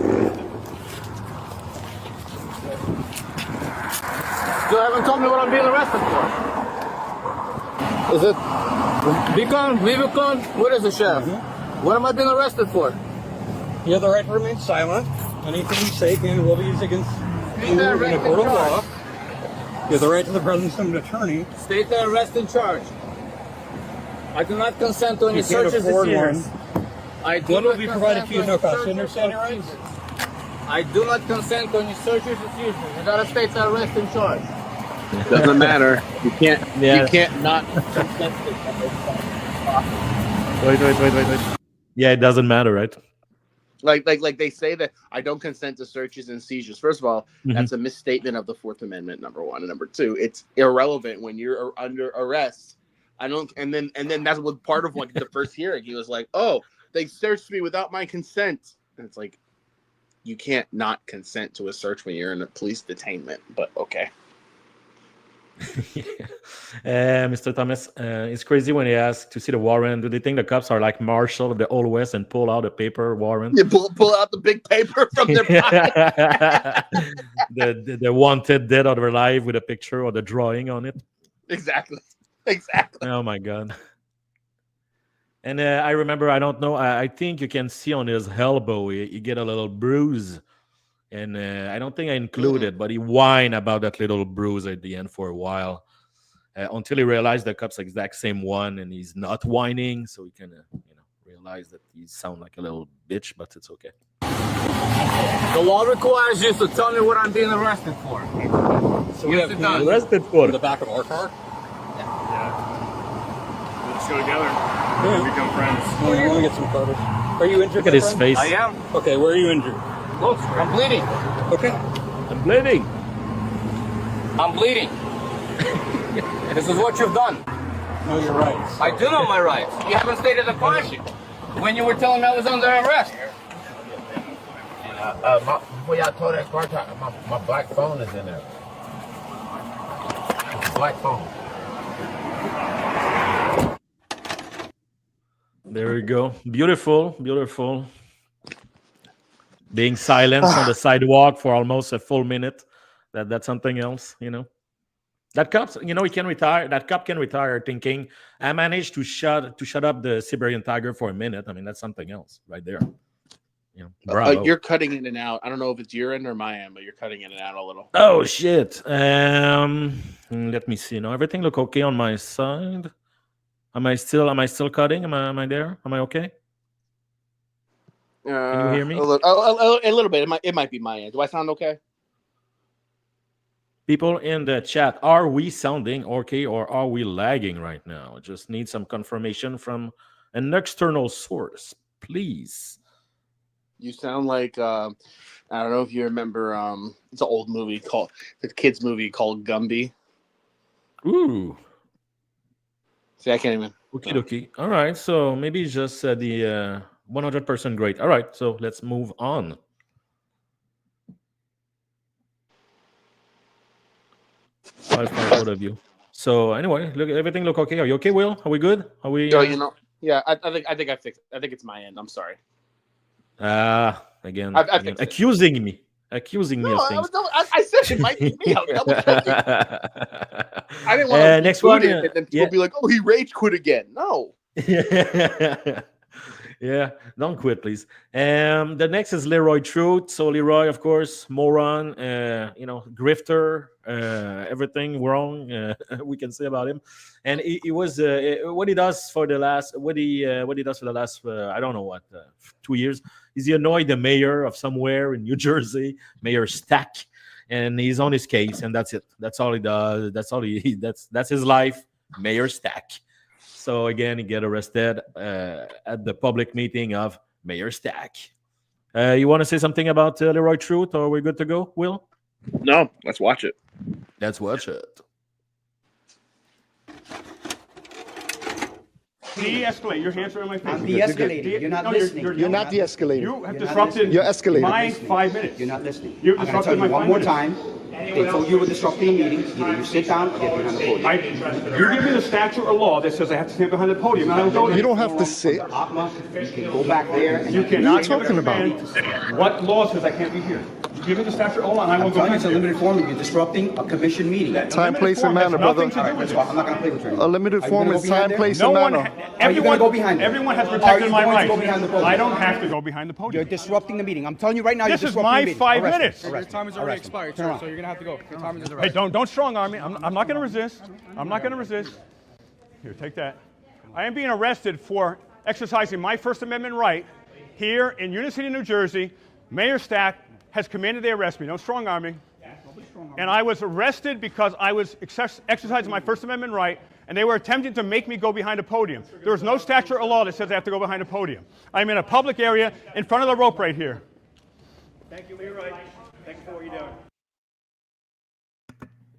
You haven't told me what I'm being arrested for. Is it Beacon? Beacon? What is it, Sheriff? What am I being arrested for? You have the right to remain silent. Anything you say can and will be used against you in a court of law. You have the right to the presence of an attorney. State the arrest in charge. I do not consent to any searches and seizures. One will be provided to you, no cost. You understand your rights? I do not consent to any searches and seizures. You gotta state the arrest in charge. Doesn't matter. You can't. You can't not consent to Wait. Yeah, it doesn't matter, right? Like they say that I don't consent to searches and seizures. First of all, that's a misstatement of the Fourth Amendment, number one. And number two, it's irrelevant when you're under arrest. I don't, and then that's what part of the first hearing. He was like, "Oh, they searched me without my consent," and it's like, you can't not consent to a search when you're in a police detainment. But okay. Mr. Thomas, it's crazy when he asks to see the warrant. Do they think the cops are like Marshall of the Old West and pull out a paper warrant? You pull out the big paper from their pocket. the wanted dead or alive with a picture or the drawing on it. Exactly. Oh my god. And I remember, I don't know, I think you can see on his elbow he get a little bruise. And I don't think I included, but he whined about that little bruise at the end for a while until he realized the cup's exact same one, and he's not whining, so he kind of realized that he sound like a little bitch, but it's okay. The law requires you to tell me what I'm being arrested for. So we have arrested for in the back of our car. Let's go together. Yeah. Become friends. I want to get some photos. Are you injured? Look at his face. I am. Okay, where are you injured? Look, I'm bleeding. Okay. I'm bleeding. I'm bleeding. This is what you've done. Know your rights. I do know my rights. You haven't stated the question when you were telling me I was under arrest. Before y'all told that car talk, my black phone is in there. Black phone. There we go. Beautiful. Being silenced on the sidewalk for almost a full minute. That's something else, That cop, he can retire. That cop can retire thinking, I managed to shut up the Siberian tiger for a minute. I mean, that's something else right there. Bravo. You're cutting in and out. I don't know if it's your end or my end, but you're cutting in and out a little. Oh shit. Let me see. Now everything look okay on my side. Am I still cutting? Am I there? Am I okay? Can you hear me? A little bit. It might be my end. Do I sound okay? People in the chat, are we sounding okay or are we lagging right now? Just need some confirmation from an external source, please. You sound like I don't know if you remember. It's an old movie called the kids movie called Gumby. Ooh. See, I can't even. Okay. All right. So maybe it's just the 100% great. All right. So let's move on. Five of you. So anyway, everything look okay. Are you okay, Will? Are we good? Are we? Yeah. I think I fixed it. I think it's my end. I'm sorry. Again, accusing me of things. I said it might be me. I didn't want to next one. And then people be like, "Oh, he rage quit again." No. Yeah, don't quit, please. The next is Leroy Truth. So Leroy, of course, moron, grifter, everything wrong we can say about him. And he was what he does for the last what he does for the last I don't know what 2 years. Is he annoyed the mayor of somewhere in New Jersey, Mayor Stack, and he's on his case, and that's it. That's all he does. That's all that's his life, Mayor Stack. So again, he get arrested at the public meeting of Mayor Stack. You want to say something about Leroy Truth, or we're good to go, Will? No, let's watch it. Let's watch it. De-escalate. You're answering my face. I'm de-escalating. You're not listening. You're not de-escalating. You have disrupted You're escalating. my 5 minutes. You're not listening. You've I'm going to tell disrupted you my one 5 more minutes. time. They told you were disrupting a meeting. Either you sit down or get behind the podium. You give me the statute or law that says I have to stand behind the podium, and I will go there. You don't have to sit. Atma, you can go back there. And You cannot What are you talking about? What law says I can't be here? You give me the statute or law, and I will I'm go telling you, back it's a there. limited form. You're disrupting a commission meeting. Time, place, and manner, brother. Nothing to do with it. I'm not going to play with you. A limited Are you form gonna is go behind time, there? place, No and one, manner. everyone, go behind there? everyone has Are protected you my going to rights. go behind the podium? I don't have to go behind the podium. You're disrupting the meeting. I'm telling you right now. This you're is disrupting my the meeting. 5 Arrest him. minutes. Arrest him. Your time is already Arrest him. expired, Turn sir, around. so you're gonna have to go. Your time is Hey, don't strong arm me. I'm not going to resist. I'm not going to resist. Here, take that. I am being arrested for exercising my First Amendment right here in Union City, New Jersey. Mayor Stack has commanded they arrest me. Don't strong arm me. And I was arrested because I was exercising my First Amendment right, and they were attempting to make me go behind a podium. There is no statute or law that says I have to go behind a podium. I'm in a public area in front of the rope right here. Thank you, Leroy. Thank you for what you're doing.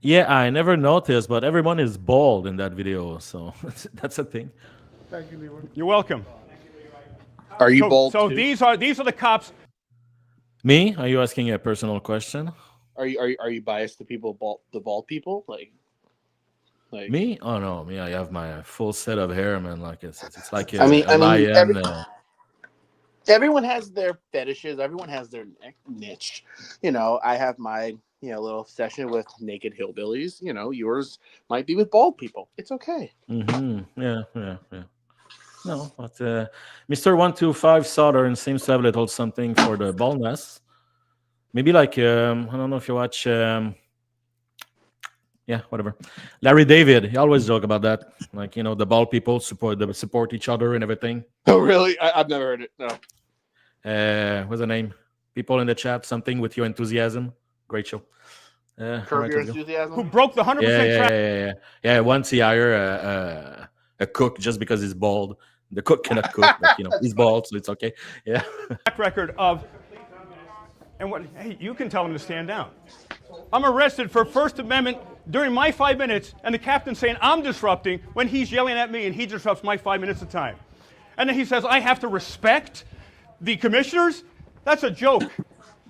Yeah, I never noticed, but everyone is bald in that video, so that's a thing. Thank you, Leroy. You're welcome. Are you bald? So too? these are the cops. Me? Are you asking a personal question? Are you biased to the bald people? Like Me? Oh no, me. I have my full set of hair, man. Like it's like everyone has their fetishes. Everyone has their niche. You know, I have my little session with naked hillbillies. You know, yours might be with bald people. It's okay. Mm-hmm. Yeah. No, but Mr. 125 Southern seems to have a little something for the baldness. Maybe like I don't know if you watch. Yeah, whatever. Larry David, he always joke about that. Like the bald people support each other and everything. Oh, really? I've never heard it. No. What's the name? People in the chat, something with your enthusiasm. Great show. Curb Your Enthusiasm. Who broke the 100%? Yeah. Once he hired a cook just because he's bald. The cook cannot cook, but he's bald, so it's okay. Yeah. Track record of. And what? Hey, you can tell him to stand down. I'm arrested for First Amendment during my 5 minutes, and the captain's saying I'm disrupting when he's yelling at me and he disrupts my 5 minutes of time. And then he says I have to respect the commissioners. That's a joke.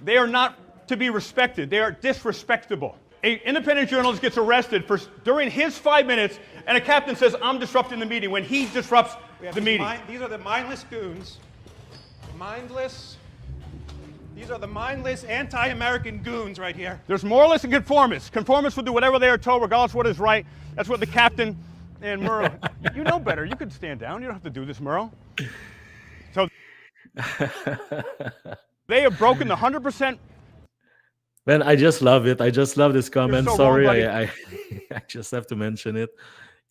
They are not to be respected. They are disrespectable. An independent journalist gets arrested during his 5 minutes, and a captain says I'm disrupting the meeting when he disrupts the meeting. These are the mindless goons. These are the mindless anti-American goons right here. There's moralists and conformists. Conformists will do whatever they are told, regardless of what is right. That's what the captain and Merle. You know better. You can stand down. You don't have to do this, Merle. So they have broken the 100%. Man, I just love it. I just love this comment. So Sorry, wrong, I just have to mention it.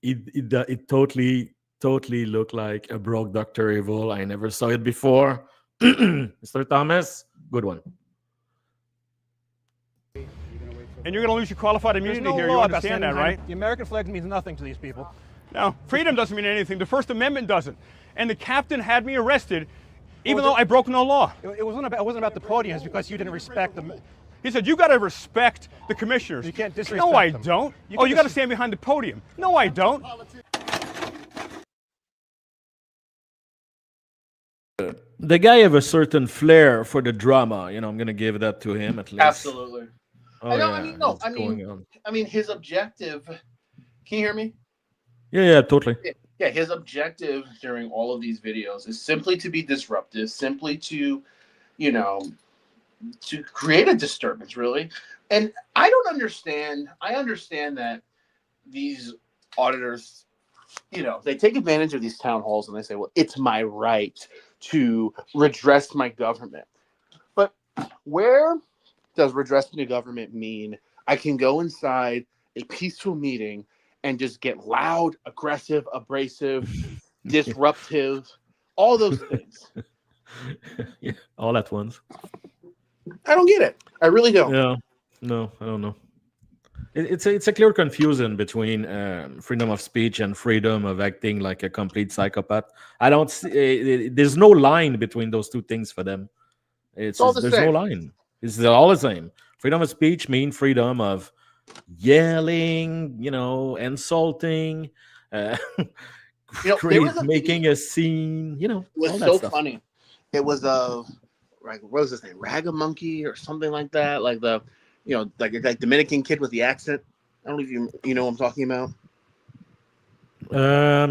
It totally looked like a broke Dr. Evil. I never saw it before. Mr. Thomas, good one. And you're going to lose your qualified immunity here. You understand that, right? The American flag means nothing to these people. No, freedom doesn't mean anything. The First Amendment doesn't. And the captain had me arrested, even though I broke no law. It wasn't about the podiums because you didn't respect them. He said, you got to respect the commissioners. You can't disrespect No, I them. don't. You got to stand behind the podium. No, I don't. The guy have a certain flair for the drama. I'm going to give that to him at least. Absolutely. Oh, I mean, his objective. Can you hear me? Yeah, totally. Yeah, his objective during all of these videos is simply to be disruptive, simply to, to create a disturbance, really. And I don't understand. I understand that these auditors they take advantage of these town halls and they say, well, it's my right to redress my government. But where does redressing the government mean I can go inside a peaceful meeting and just get loud, aggressive, abrasive, disruptive, all those things? Yeah, all at once. I don't get it. I really don't. Yeah, no, I don't know. It's a clear confusion between freedom of speech and freedom of acting like a complete psychopath. I don't see, there's no line between those two things for them. It's all the there's same. no line. It's all the same. Freedom of speech means freedom of yelling, insulting, making a scene, It all was that so stuff. funny. It was what was his name? Ragamonkey or something like that. Like the, like Dominican kid with the accent. I don't know if you know what I'm talking about.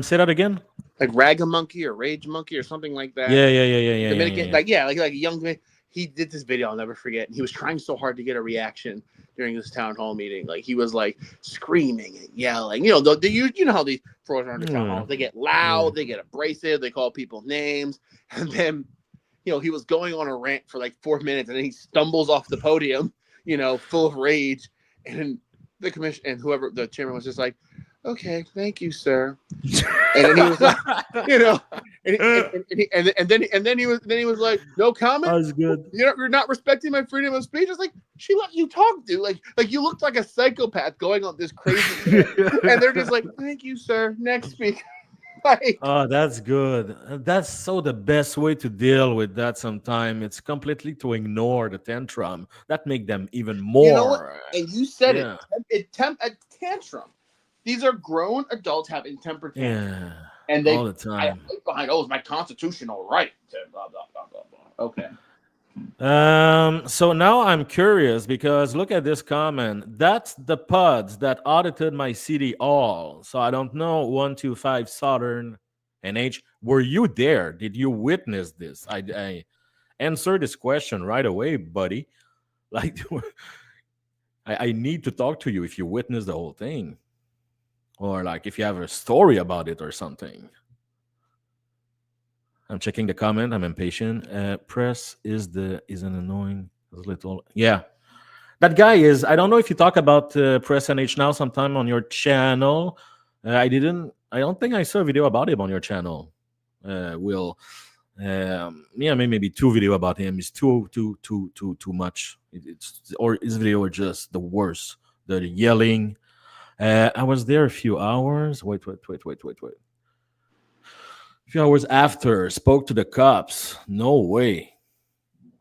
Say that again. Like Ragamonkey or Rage Monkey or something like that. Yeah. Dominican, like a young man. He did this video, I'll never forget. He was trying so hard to get a reaction during this town hall meeting. Like he was like screaming and yelling. You know how these fraudsters are in the town halls. They get loud, they get abrasive, they call people names, and then he was going on a rant for like 4 minutes, and then he stumbles off the podium, full of rage, and the commission and whoever the chairman was just like, "Okay, thank you, sir." And then he was like, and then he was like, "No comment." That was good. You're not respecting my freedom of speech. It's like, she let you talk, dude. Like you looked like a psychopath going on this crazy shit. And they're just like, "Thank you, sir. Next speaker." Like, oh, that's good. That's so the best way to deal with that. Sometimes it's completely to ignore the tantrum. That make them even more. You know what? And you said a tantrum. These are grown adults having temper tantrums. Yeah, and they all the time. I hide behind, it's my constitutional right to blah blah blah blah blah. Okay. So now I'm curious because look at this comment. That's the pods that audited my city hall. So I don't know 125 Southern NH. Were you there? Did you witness this? I answer this question right away, buddy. Like, I need to talk to you if you witnessed the whole thing, or like if you have a story about it or something. I'm checking the comment. I'm impatient. Press is an annoying little. Yeah, that guy is. I don't know if you talk about Press NH now sometime on your channel. I don't think I saw a video about him on your channel. Will. Maybe 2 video about him. It's too much. Or his video are just the worst. The yelling. I was there a few hours. Wait. A few hours after, spoke to the cops. No way.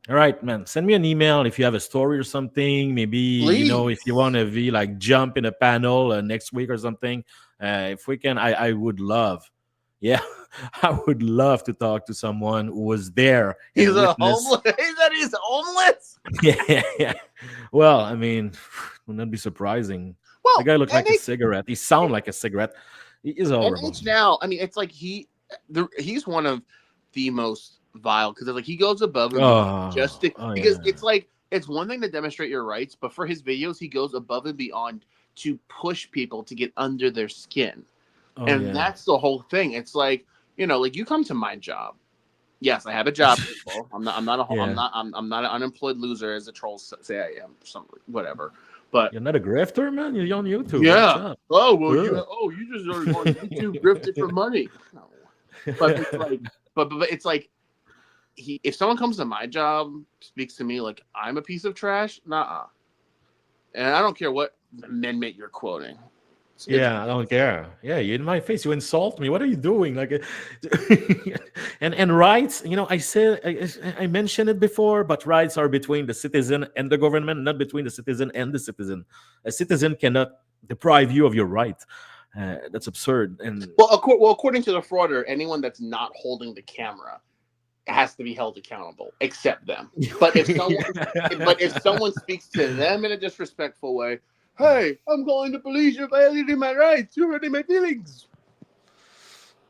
All right, man. Send me an email if you have a story or something. Maybe, please. If you want to be like jump in a panel next week or something. If we can, I would love. Yeah, I would love to talk to someone who was there. He's a homeless. He said he's homeless. Yeah. Well, I mean, wouldn't that be surprising? Well, the guy looked like a cigarette. He sounded like a cigarette. He's horrible. NH now, I mean, it's like he's one of the most vile because like he goes above and beyond because it's like it's one thing to demonstrate your rights, but for his videos, he goes above and beyond to push people to get under their skin. That's the whole thing. It's like, like you come to my job. Yes, I have a job, people. I'm not an unemployed loser as the trolls say I am, something whatever. But you're not a grifter, man. You're on YouTube. Yeah. Oh well, you just are on YouTube grifted for money. No. But it's like, but it's like, if someone comes to my job, speaks to me like I'm a piece of trash, nah. And I don't care what amendment you're quoting. I don't care. Yeah, you're in my face. You insult me. What are you doing? Like, and rights. I mentioned it before, but rights are between the citizen and the government, not between the citizen and the citizen. A citizen cannot deprive you of your right. That's absurd. And according to the frauder, anyone that's not holding the camera has to be held accountable, except them. But if someone speaks to them in a disrespectful way, hey, I'm calling the police. You're violating my rights. You're hurting my feelings.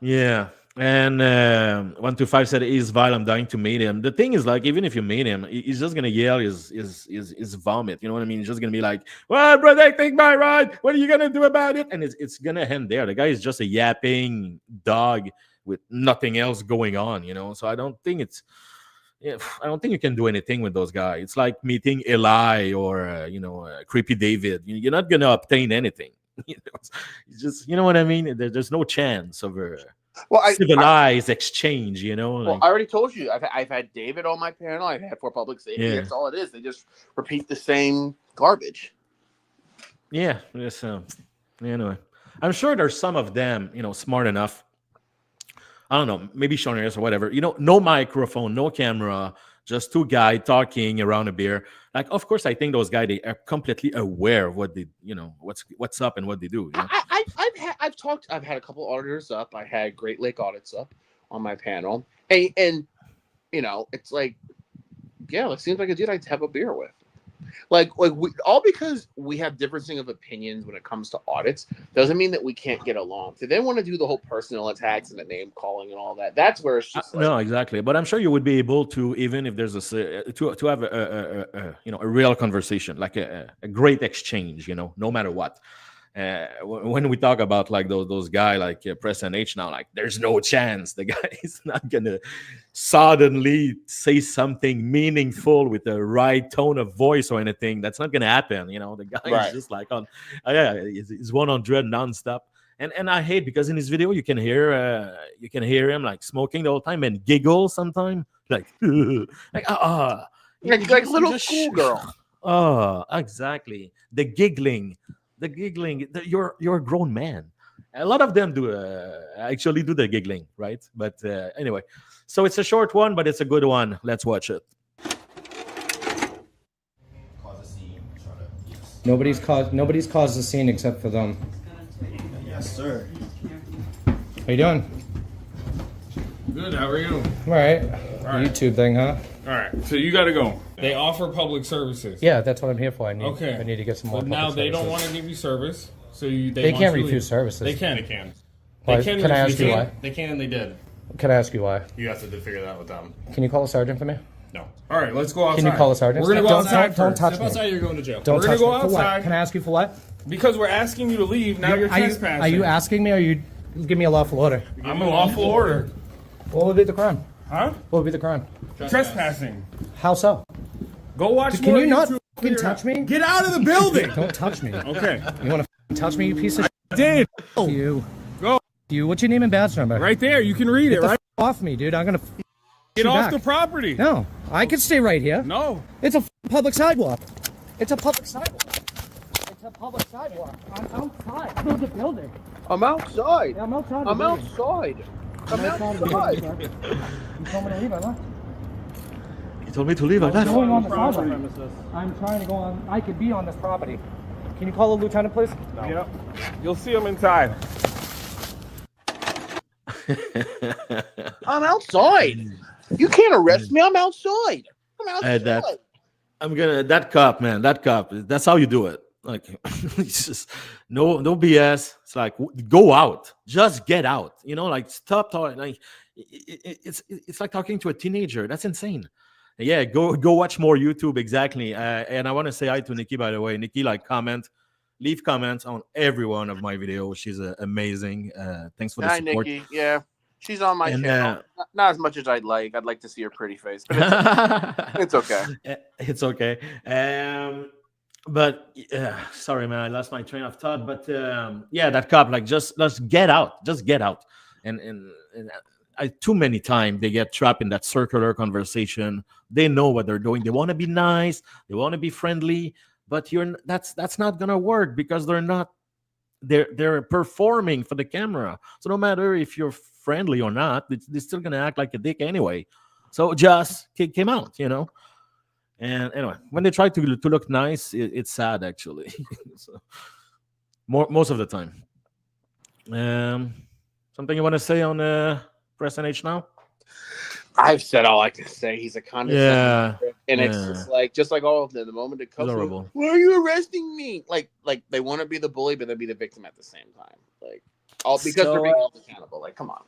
Yeah. And 125 said he's vile. I'm dying to meet him. The thing is, like, even if you meet him, he's just gonna yell his vomit. You know what I mean? He's just gonna be like, "Well, protecting my right. What are you gonna do about it?" And it's gonna end there. The guy is just a yapping dog with nothing else going on. You know. So I don't think it's. Yeah, I don't think you can do anything with those guys. It's like meeting Eli or Creepy David. You're not gonna obtain anything. It's just, you know what I mean. There's no chance of a civilized exchange. Well, I already told you. I've had David on my panel. I've had for public safety. Yeah. That's all it is. They just repeat the same garbage. Yeah. Yes. Anyway, I'm sure there's some of them, smart enough. I don't know, maybe Sean or whatever. No microphone, no camera, just two guys talking around a beer. Like, of course, I think those guys, they are completely aware of what they, what's up and what they do. I've had a couple auditors up. I had Great Lake Audits up on my panel, and it's like, yeah, it seems like a dude I'd have a beer with. Like all because we have differencing of opinions when it comes to audits doesn't mean that we can't get along. If they want to do the whole personal attacks and the name calling and all that, that's where it's just no, exactly. But I'm sure you would be able to, even if there's to have a real conversation, like a great exchange, no matter what. When we talk about like those guys like Preston H now, like there's no chance the guy is not gonna suddenly say something meaningful with the right tone of voice or anything. That's not gonna happen. The guy is just like on, he's 100 nonstop. And I hate because in his video you can hear him like smoking the whole time and giggle sometimes like like little schoolgirl. Oh, exactly. The giggling. You're a grown man. A lot of them do actually do the giggling, right? But anyway, so it's a short one, but it's a good one. Let's watch it. Nobody's caused a scene except for them. Yes, sir. How you doing? Good, how are you? All right. right. YouTube thing, huh? All right, so you got to go. They offer public services. Yeah, that's what I'm here for. I need to get some more. But now public they don't services. want to give you service, so they can't refuse services. They can. Why? They can. Can I ask you why? They can and they did. Can I ask you why? You have to figure that out with them. Can you call a sergeant for me? No. All right, let's go outside. Can you call a sergeant? We're gonna go outside. Don't touch me. Outside, you're going to jail. Don't We're gonna touch go me. For outside. what? Can I ask you for what? Because we're asking you to leave. Now you're trespassing. Are you asking me, or are you give me a lawful order? I'm a lawful order. What would be the crime? Huh? What would be the crime? Trespassing. How so? Go watch Can more you not YouTube. fucking touch me? Get out of the building. Don't touch me. Okay. You want to touch me, you piece of shit? I did. You. Go. You. What's your name and badge number? Right there. You can read it, right? Off me, dude. I'm gonna Get off back. the property. No, I can stay right here. No. It's a public sidewalk. It's a public sidewalk. It's a public sidewalk. I'm outside of the building. I'm outside. Yeah, I'm outside. I'm outside. I'm outside. You told me to leave. I left. You told me to leave. I I'm left. going on this property. I'm trying to go on. I could be on this property. Can you call the lieutenant, please? No. Yep. You'll see him inside. I'm outside. You can't arrest me. I'm outside. I'm outside. That cop, man. That cop. That's how you do it. Like, it's just no BS. It's like go out. Just get out. Like stop talking. Like it's like talking to a teenager. That's insane. Yeah, go watch more YouTube. Exactly. And I want to say hi to Nikki, by the way. Nikki, leave comments on every one of my videos. She's amazing. Thanks for the support. Nikki. Yeah, she's on my channel. Not as much as I'd like. I'd like to see her pretty face, but it's okay. It's okay. But sorry, man, I lost my train of thought. But yeah, that cop, like, just get out. Just get out. And too many times they get trapped in that circular conversation. They know what they're doing. They want to be nice. They want to be friendly. But that's not gonna work because they're performing for the camera. So no matter if you're friendly or not, they're still gonna act like a dick anyway. So just kick him out, And anyway, when they try to look nice, it's sad actually. So, most of the time. Something you want to say on Preston H now? I've said all I can say. He's a condescending prick. And it's just like all of them. The moment it comes, why are you arresting me? Like they want to be the bully, but they'll be the victim at the same time. Like because they're being held accountable. Like, come on.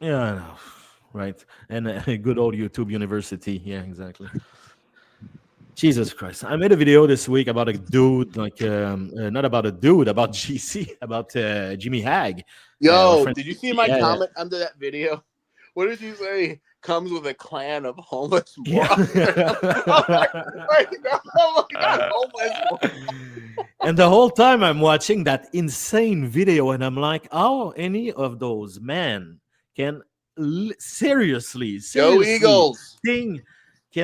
Yeah, I know. Right. And good old YouTube University. Yeah, exactly. Jesus Christ. I made a video this week about a dude, like, not about a dude, about GC, about Jimmy Hag. our Yo, friend. did you see my Yeah, yeah. comment under that video? What did you say? Comes with a clan of homeless Yeah. morons. Homeless. And the whole time I'm watching that insane video, and I'm like, how any of those men can seriously Eagles.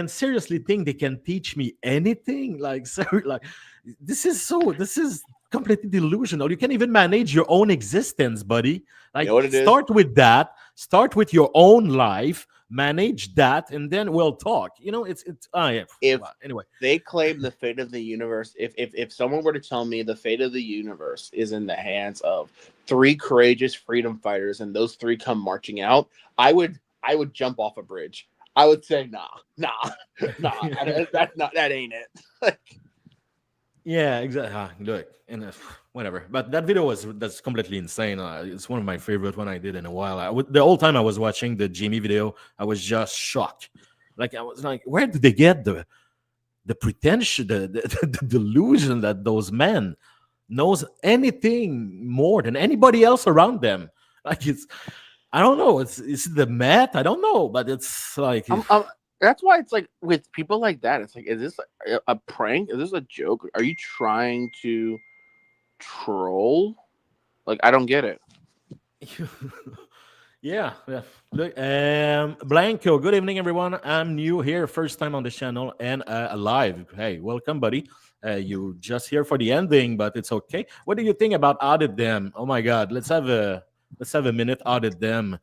seriously think they can teach me anything? Like, like this is completely delusional. You can't even manage your own existence, buddy. Like, You know what it is? start with that. Start with your own life. Manage that, and then we'll talk. You know, it's yeah. If Anyway, they claim the fate of the universe, if someone were to tell me the fate of the universe is in the hands of 3 courageous freedom fighters and those 3 come marching out, I would jump off a bridge. I would say, nah, that ain't it. yeah, exactly. Look, and whatever. But that video that's completely insane. It's one of my favorite one I did in a while. The whole time I was watching the Jimmy video, I was just shocked. Like, I was like, where did they get the pretension, the delusion that those men knows anything more than anybody else around them? Like, I don't know. It's the math. I don't know, but it's like. That's why it's like with people like that. It's like, is this a prank? Is this a joke? Are you trying to troll? Like, I don't get it. Yeah. Look, Blanco. Good evening, everyone. I'm new here, first time on the channel and live. Hey, welcome, buddy. You just here for the ending, but it's okay. What do you think about Audit Them? Oh my God, let's have a minute. Audit Them.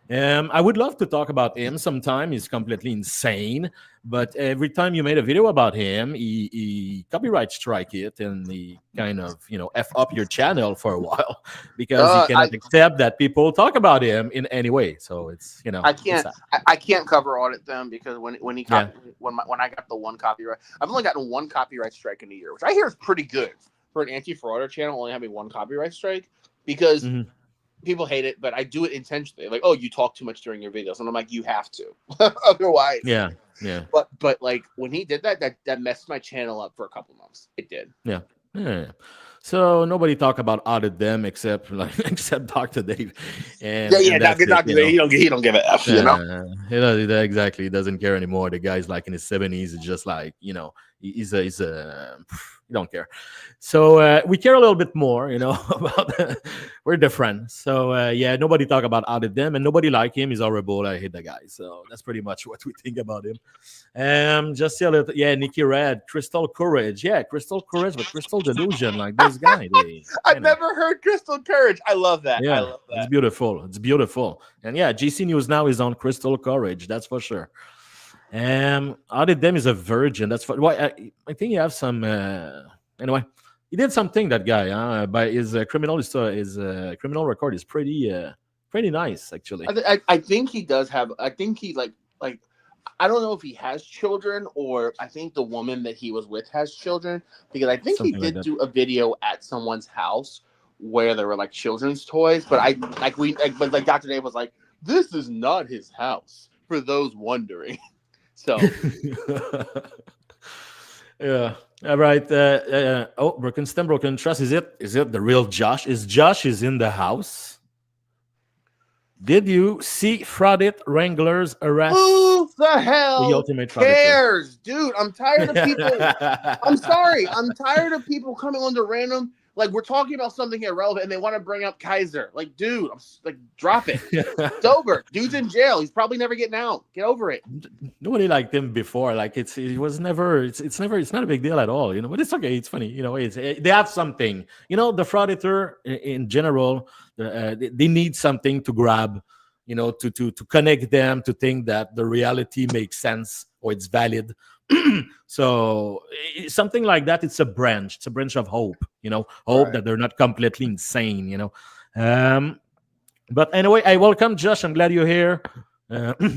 I would love to talk about him sometime. He's completely insane, but every time you made a video about him, he copyright strike it, and he kind of, F up your channel for a while because he cannot accept that people talk about him in any way. So it's, I can't cover Audit Them because when I got the one copyright, I've only gotten one copyright strike in a year, which I hear is pretty good for an anti-frauder channel, only having one copyright strike, because people hate it, but I do it intentionally. Like, oh, you talk too much during your videos, and I'm like, you have to, otherwise. Yeah. But like when he did that messed my channel up for a couple months. It did. Yeah. So nobody talk about Audit Them except Dr. Dave. And Dr. Dave, he don't give a F, Exactly. He doesn't care anymore. The guy's like in his 70s. He's just like, he's a you don't care. So we care a little bit more, about we're different. So nobody talk about Audit Them, and nobody like him. He's horrible. I hate the guy. So that's pretty much what we think about him. Just a little, Nikki Red, Crystal Courage. Yeah, Crystal Courage, but Crystal Delusion, like this guy. I've never heard Crystal Courage. I love that. Yeah, I love that. It's beautiful. And GC News now is on Crystal Courage. That's for sure. Audit Them is a virgin. That's for why I think you have some. Anyway, he did something, that guy. But his criminal record is pretty nice, actually. I think he does have. I think he like. I don't know if he has children, or I think the woman that he was with has children, because I think Something he did like do a video at someone's house where there were like children's toys. But but Dr. Dave was like, "This is not his house." For those wondering. So, yeah. All right. Broken Stem, Broken Trust. Is it the real Josh? Josh in the house? Did you see Fraudit Wranglers arrest? Who the hell the ultimate cares, dude? I'm tired of people. I'm sorry. I'm tired of people coming on to random. Like, we're talking about something irrelevant, and they want to bring up Kaiser. Like, dude, drop it. It's over. Dude's in jail. He's probably never getting out. Get over it. Nobody liked him before. Like, it's not a big deal at all. But it's okay. It's funny. They have something. The Frauditor in general, they need something to grab. To connect them, to think that the reality makes sense or it's valid. So something like that, it's a branch of hope, hope that they're not completely insane, but anyway, I welcome Josh. I'm glad you're here.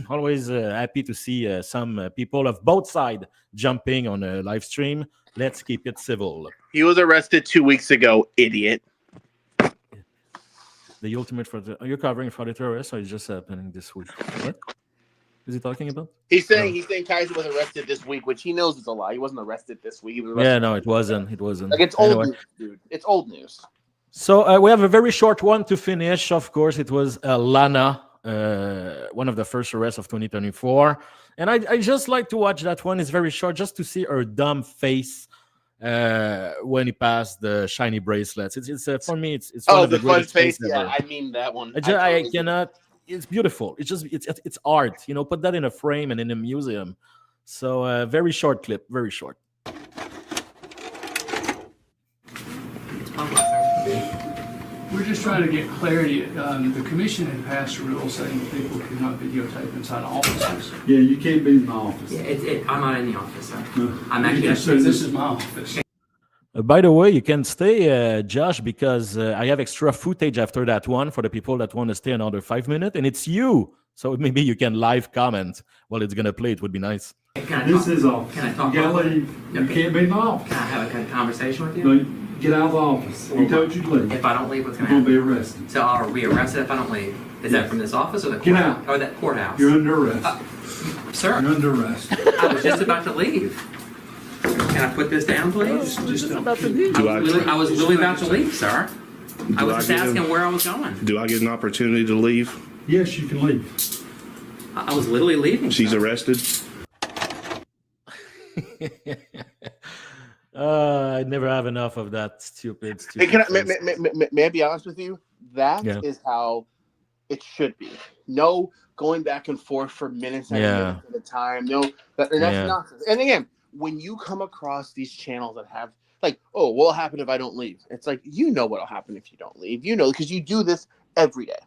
Always happy to see some people of both sides jumping on a live stream. Let's keep it civil. He was arrested 2 weeks ago, idiot. The ultimate fraud. Are you covering Frauditors, or is just happening this week? What is he talking about? He's saying Kaiser was arrested this week, which he knows is a lie. He wasn't arrested this week. He was arrested. Yeah, no, it wasn't. It wasn't. Like, it's old news, dude. It's old news. So we have a very short one to finish. Of course, it was Lana, one of the first arrests of 2024. And I just like to watch that one. It's very short, just to see her dumb face when he passed the shiny bracelets. It's for me, it's one of the fun face. ever. Yeah, I mean that one. I cannot. It's beautiful. It's just it's art. You know, put that in a frame and in a museum. So very short clip, very short. We're just trying to get clarity. The commission had passed a rule saying that people could not videotape inside offices. Yeah, you can't be in my office. Yeah, I'm not in the office, sir. No. I'm actually. So this is my office. By the way, you can stay, Josh, because I have extra footage after that one for the people that want to stay another 5 minutes, and it's you. So maybe you can live comment while it's gonna play. It would be nice. This is office. Can I talk? You gotta leave. You can't be in my office. Can I have a conversation with you? No, get out of the office. He told you to leave. If I don't leave, what's gonna You're happen? gonna be arrested. So are we arrested if I don't leave? Is that from this office or the Get courthouse? out. Or that courthouse? You're under arrest. Sir, You're under arrest. I was just about to leave. Can I put this down, please? Just about to leave. I was really about to leave, sir. I was just asking where I was going. Do I get an opportunity to leave? Yes, you can leave. I was literally leaving. She's arrested. I never have enough of that stupid. Hey, may I be honest with you? That is how it should be. No going back and forth for minutes and minutes at a time. No, that's nonsense. And again, when you come across these channels that have like, oh, what'll happen if I don't leave? It's like, you know what'll happen if you don't leave. You know, because you do this every day.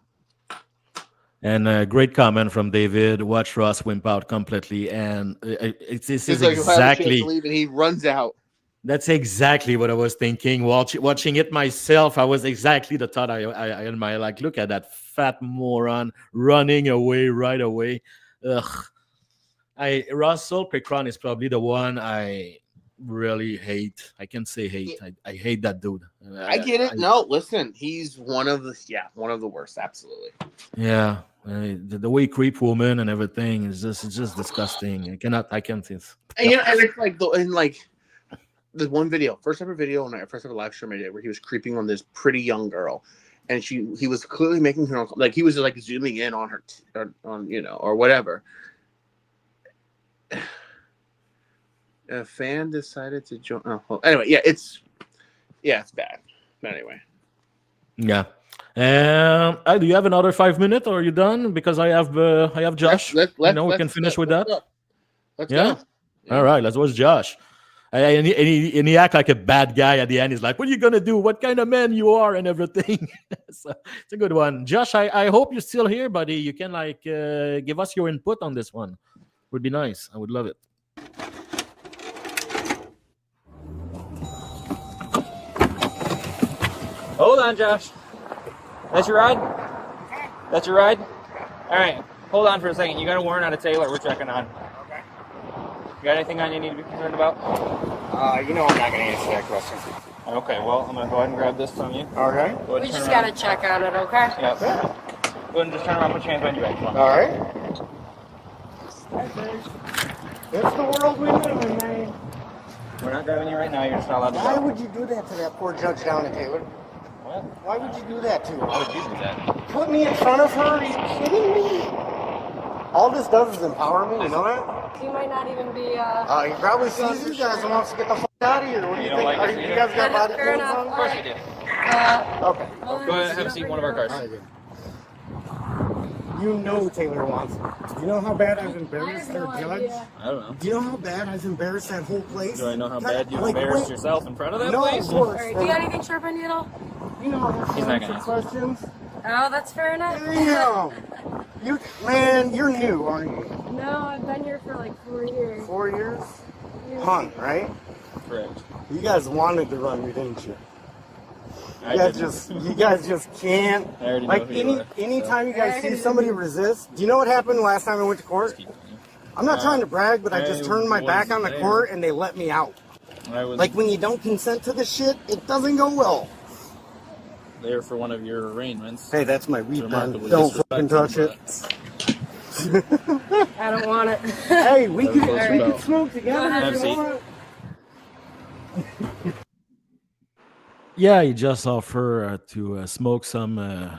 And a great comment from David. Watch Ross wimp out completely, and this is like exactly. To leave and he runs out. That's exactly what I was thinking. Watching it myself, I was exactly the thought I in my like. Look at that fat moron running away right away. Ugh. Russell Pecron is probably the one I really hate. I can say hate. I hate that dude. I get it. No, listen, he's one of the worst. Absolutely. Yeah, the way he creep woman and everything is just disgusting. I can't. And it's like there's one video, first ever video, and first ever live stream I did, where he was creeping on this pretty young girl, and he was clearly making her like he was like zooming in on her or whatever. A fan decided to join. Oh, well, anyway, it's bad. But anyway, yeah. Do you have another 5 minutes, or are you done? Because I have Josh. We can finish with that. Let's go. All right, let's watch Josh. And he act like a bad guy at the end. He's like, "What are you gonna do? What kind of man you are?" and everything. So it's a good one, Josh. I hope you're still here, buddy. You can give us your input on this one. Would be nice. I would love it. Hold on, Josh. That's your ride? That's your ride? All right. Hold on for a second. You got a warrant out of Taylor. We're checking on. Okay. You got anything on you need to be concerned about? I'm not going to answer that question. Okay. Well, I'm going to go ahead and grab this from you. Okay. We just got to check on it, okay? Yep. Go ahead and just turn around, put your hands behind your back. All right. It's the world we live in, man. We're not grabbing you right now. You're just not allowed to Why go. would you do that to that poor judge down in Taylor? What? Why would you do that to her? Why would you do that? Put me in front of her? Are you kidding me? All this does is empower me, you know that? He might not even be, he probably sees you guys and wants to get the fuck out of here. What do you think? Like you guys got body fair cams on? enough. Of course we do. Okay. Go ahead and have a seat in one of our cars. You know Taylor wants it. Do you know how bad I've embarrassed their judge? I don't know. Do you know how bad I've embarrassed that whole place? Do I know how bad you've embarrassed yourself in front of that No, place? of course. Alright, do you got anything sharp on you at all? You know how to He's not gonna answer questions. Oh, that's fair enough. Damn. You're new, aren't you? No, I've been here for like 4 years. 4 years? Yeah. Hunt, right? Correct. You guys wanted to run me, didn't you? You guys just can't. I already like know anytime you guys see somebody resist. Do you know what happened last time I went to court? I'm not trying to brag, but I just turned my back on the court and they let me out. Like when you don't consent to the shit, it doesn't go well. there for one of your arraignments. Hey, that's my weed pen. Remarkably Don't fucking touch it. I don't want it. Hey, we could smoke together if you Pepsi. want. Yeah, he just offered to smoke some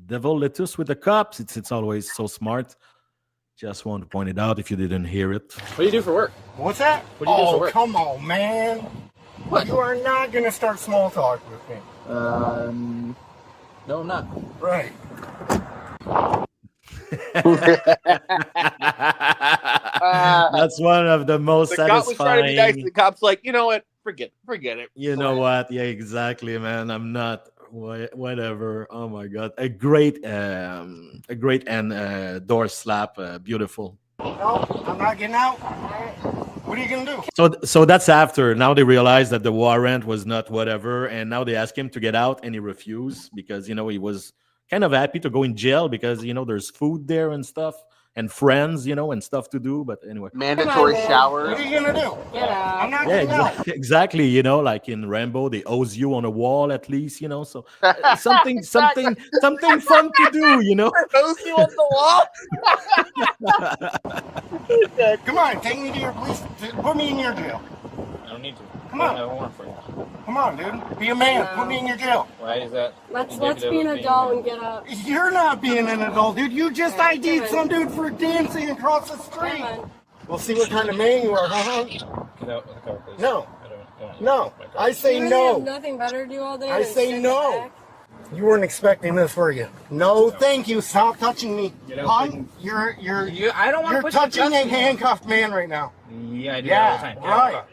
devil lettuce with the cops. It's always so smart. Just want to point it out if you didn't hear it. What do you do for work? What's that? What do you do for work? Come on, man. What? You are not going to start small talk with me. No, I'm not. Right. That's one of the most The cop was trying to be nice. satisfying. The cop's like, you know what? Forget it. You know what? Yeah, exactly, man. I'm not whatever. Oh my god, a great and door slap, beautiful. No, I'm not getting out. What are you going to do? So that's after. Now they realize that the warrant was not whatever, and now they ask him to get out, and he refused because he was kind of happy to go in jail because there's food there and stuff and friends, and stuff to do. But anyway, Mandatory showers. What are you going to do? Get out. I'm not yeah, getting out. exactly. Like in Rambo, they hose you on a wall at least, So something fun to do, Hose you on the wall. Come on, take me to your police. Put me in your jail. I don't need to. Come I on. don't have a warrant for you. Come on, dude. Be a man. Put me in your jail. Why is that? Let's indicative be an of being- adult and get up. You're not being an adult, dude. You just Yeah, ID'd come some on. dude for dancing across the street. Come on. We'll see what kind of man you are, huh? Get out of the car, please. No. I don't No. want my car. I say You really have no. nothing better to do all day. I than say sit no. back? You weren't expecting this, were you? No, thank you. Stop touching me. Get out, Hon, you're I don't want to you're push touching the a handcuffed man right now. Yeah, I do Yeah, that all the time. right.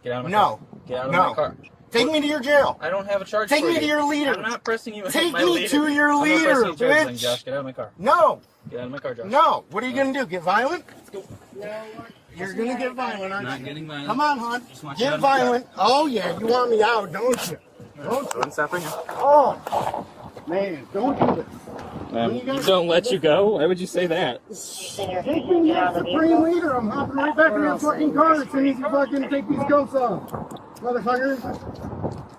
Get out of my No. car. Get out of No. my car. Take me to your jail. I don't have a charge Take for me you. to your leader. I'm not pressing you. Take my me leader. to your I'm not leader, pressing you charges on bitch. Josh, get out of my car. No. Get out of my car, Josh. No. What are you going to do? Get violent? You're going to get violent, aren't Not you? getting violent. Come on, hon. Just want you Get out of my car. violent. Oh, yeah. You want me out, don't you? Don't you? Don't stop right now. Oh, man. Don't do this. Don't let you go? Why would you say that? Take me to your supreme leader. I'm hopping right back in that fucking car as soon as you fucking take these ghosts off. Motherfuckers.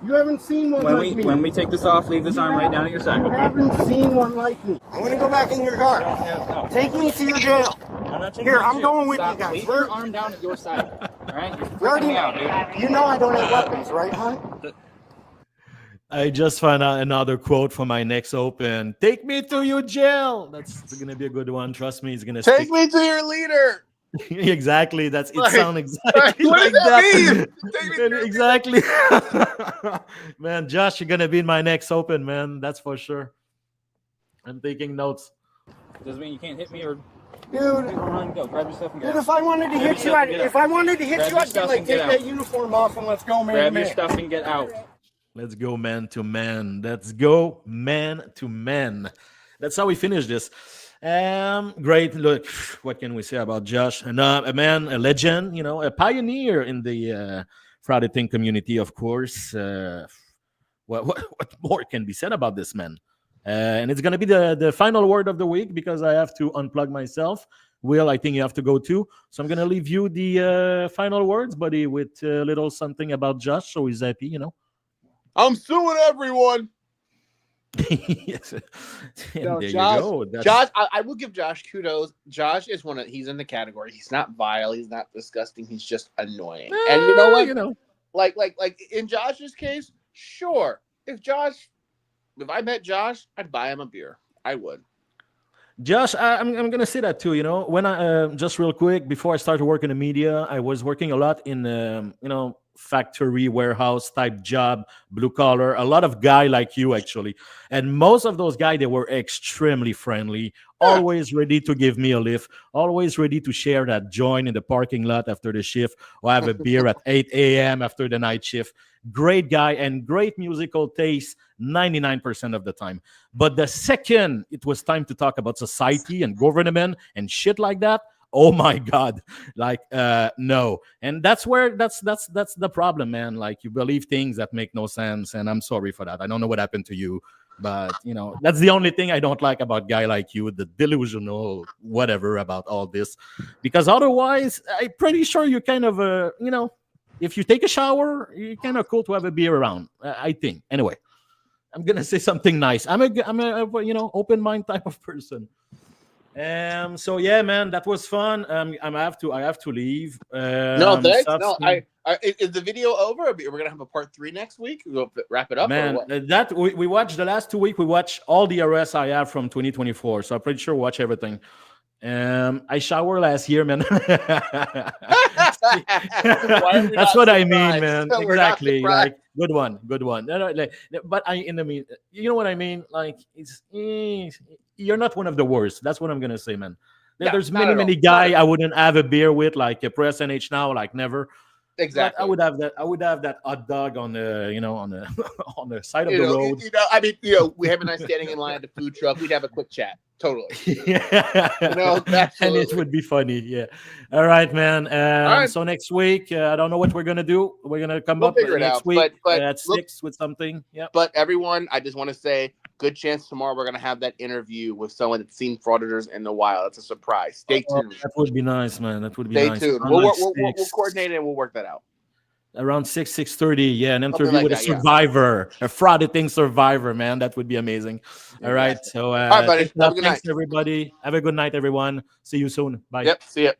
You haven't seen one like me. When we take this off, leave this arm right down at your side. You haven't seen one like me. I'm gonna go back in your car. Take me to your jail. I'm not taking Here, you I'm to going with Stop. you guys. Leave your arm down at your side. Alright? You're We already freaking me out, dude. You know I don't have weapons, right, hon? I just found out another quote for my next open. Take me to your jail. That's gonna be a good one. Trust me, it's gonna Take me to your leader. Exactly. It Like, sounds exactly what like does that that. mean? Take me to your Exactly. Man, Josh, you're gonna be in my next open, man. That's for sure. I'm taking notes. Doesn't mean you can't hit me or Dude, run. Go grab your stuff and get dude, out. if I wanted to hit you, I'd be like, take that uniform off and let's go, man. Grab to your man. stuff and get out. Let's go man to man. Let's go man to man. That's how we finish this. Great. Look, what can we say about Josh? And a man, a legend, a pioneer in the frauditing community, of course. What more can be said about this man? And it's going to be the final word of the week because I have to unplug myself. Will, I think you have to go too. So I'm going to leave you the final words, buddy, with a little something about Josh so he's happy, I'm suing everyone. Yes. No, there Josh, you go. Josh, I will give Josh kudos. Josh is he's in the category. He's not vile. He's not disgusting. He's just annoying. And you know what? Like in Josh's case, sure. If I met Josh, I'd buy him a beer. I would. Josh, I'm gonna say that too. When I just real quick before I started working in media, I was working a lot in factory warehouse type job, blue collar. A lot of guy like you actually, and most of those guys they were extremely friendly, always ready to give me a lift, always ready to share that joint in the parking lot after the shift, or have a beer at 8 a.m. after the night shift. Great guy and great musical taste 99% of the time. But the second it was time to talk about society and government and shit like that, oh my God, no. And that's the problem, man. Like you believe things that make no sense, and I'm sorry for that. I don't know what happened to you, but that's the only thing I don't like about guy like you, the delusional whatever about all this, because otherwise I'm pretty sure you're kind of if you take a shower, you're kind of cool to have a beer around, I think. Anyway, I'm gonna say something nice. I'm a open mind type of person. So yeah, man, that was fun. I have to leave. No, thanks. No, is the video over? We're gonna have a part 3 next week. We'll wrap it up. Man, or what? that we watched the last 2 weeks. We watched all the arrests I have from 2024. So I'm pretty sure watch everything. I showered last year, man. That's what I mean, man. So exactly. Like good one. But you know what I mean? Like you're not one of the worst. That's what I'm gonna say, man. There's many guys I wouldn't have a beer with, like a Press NH now, like never. Exactly. But I would have that hot dog on the on the side of the road. We have a nice standing in line at the food truck. We'd have a quick chat. Totally. Yeah. And it would be funny. Yeah. All right, man. So next week, I don't know what we're gonna do. We're gonna come up next week at 6 with something. Yeah. But everyone, I just want to say, good chance tomorrow we're gonna have that interview with someone that's seen Frauditors in the wild. It's a surprise. Stay tuned. That would be nice, man. That would be Stay nice. tuned. We'll coordinate it and we'll work that out. Around 6:30, yeah, an interview with a survivor, a frauditing survivor, man. That would be amazing. All right, so all right, buddy. Have a good night, everybody. Have a good night, everyone. See you soon. Bye. Yep. See ya.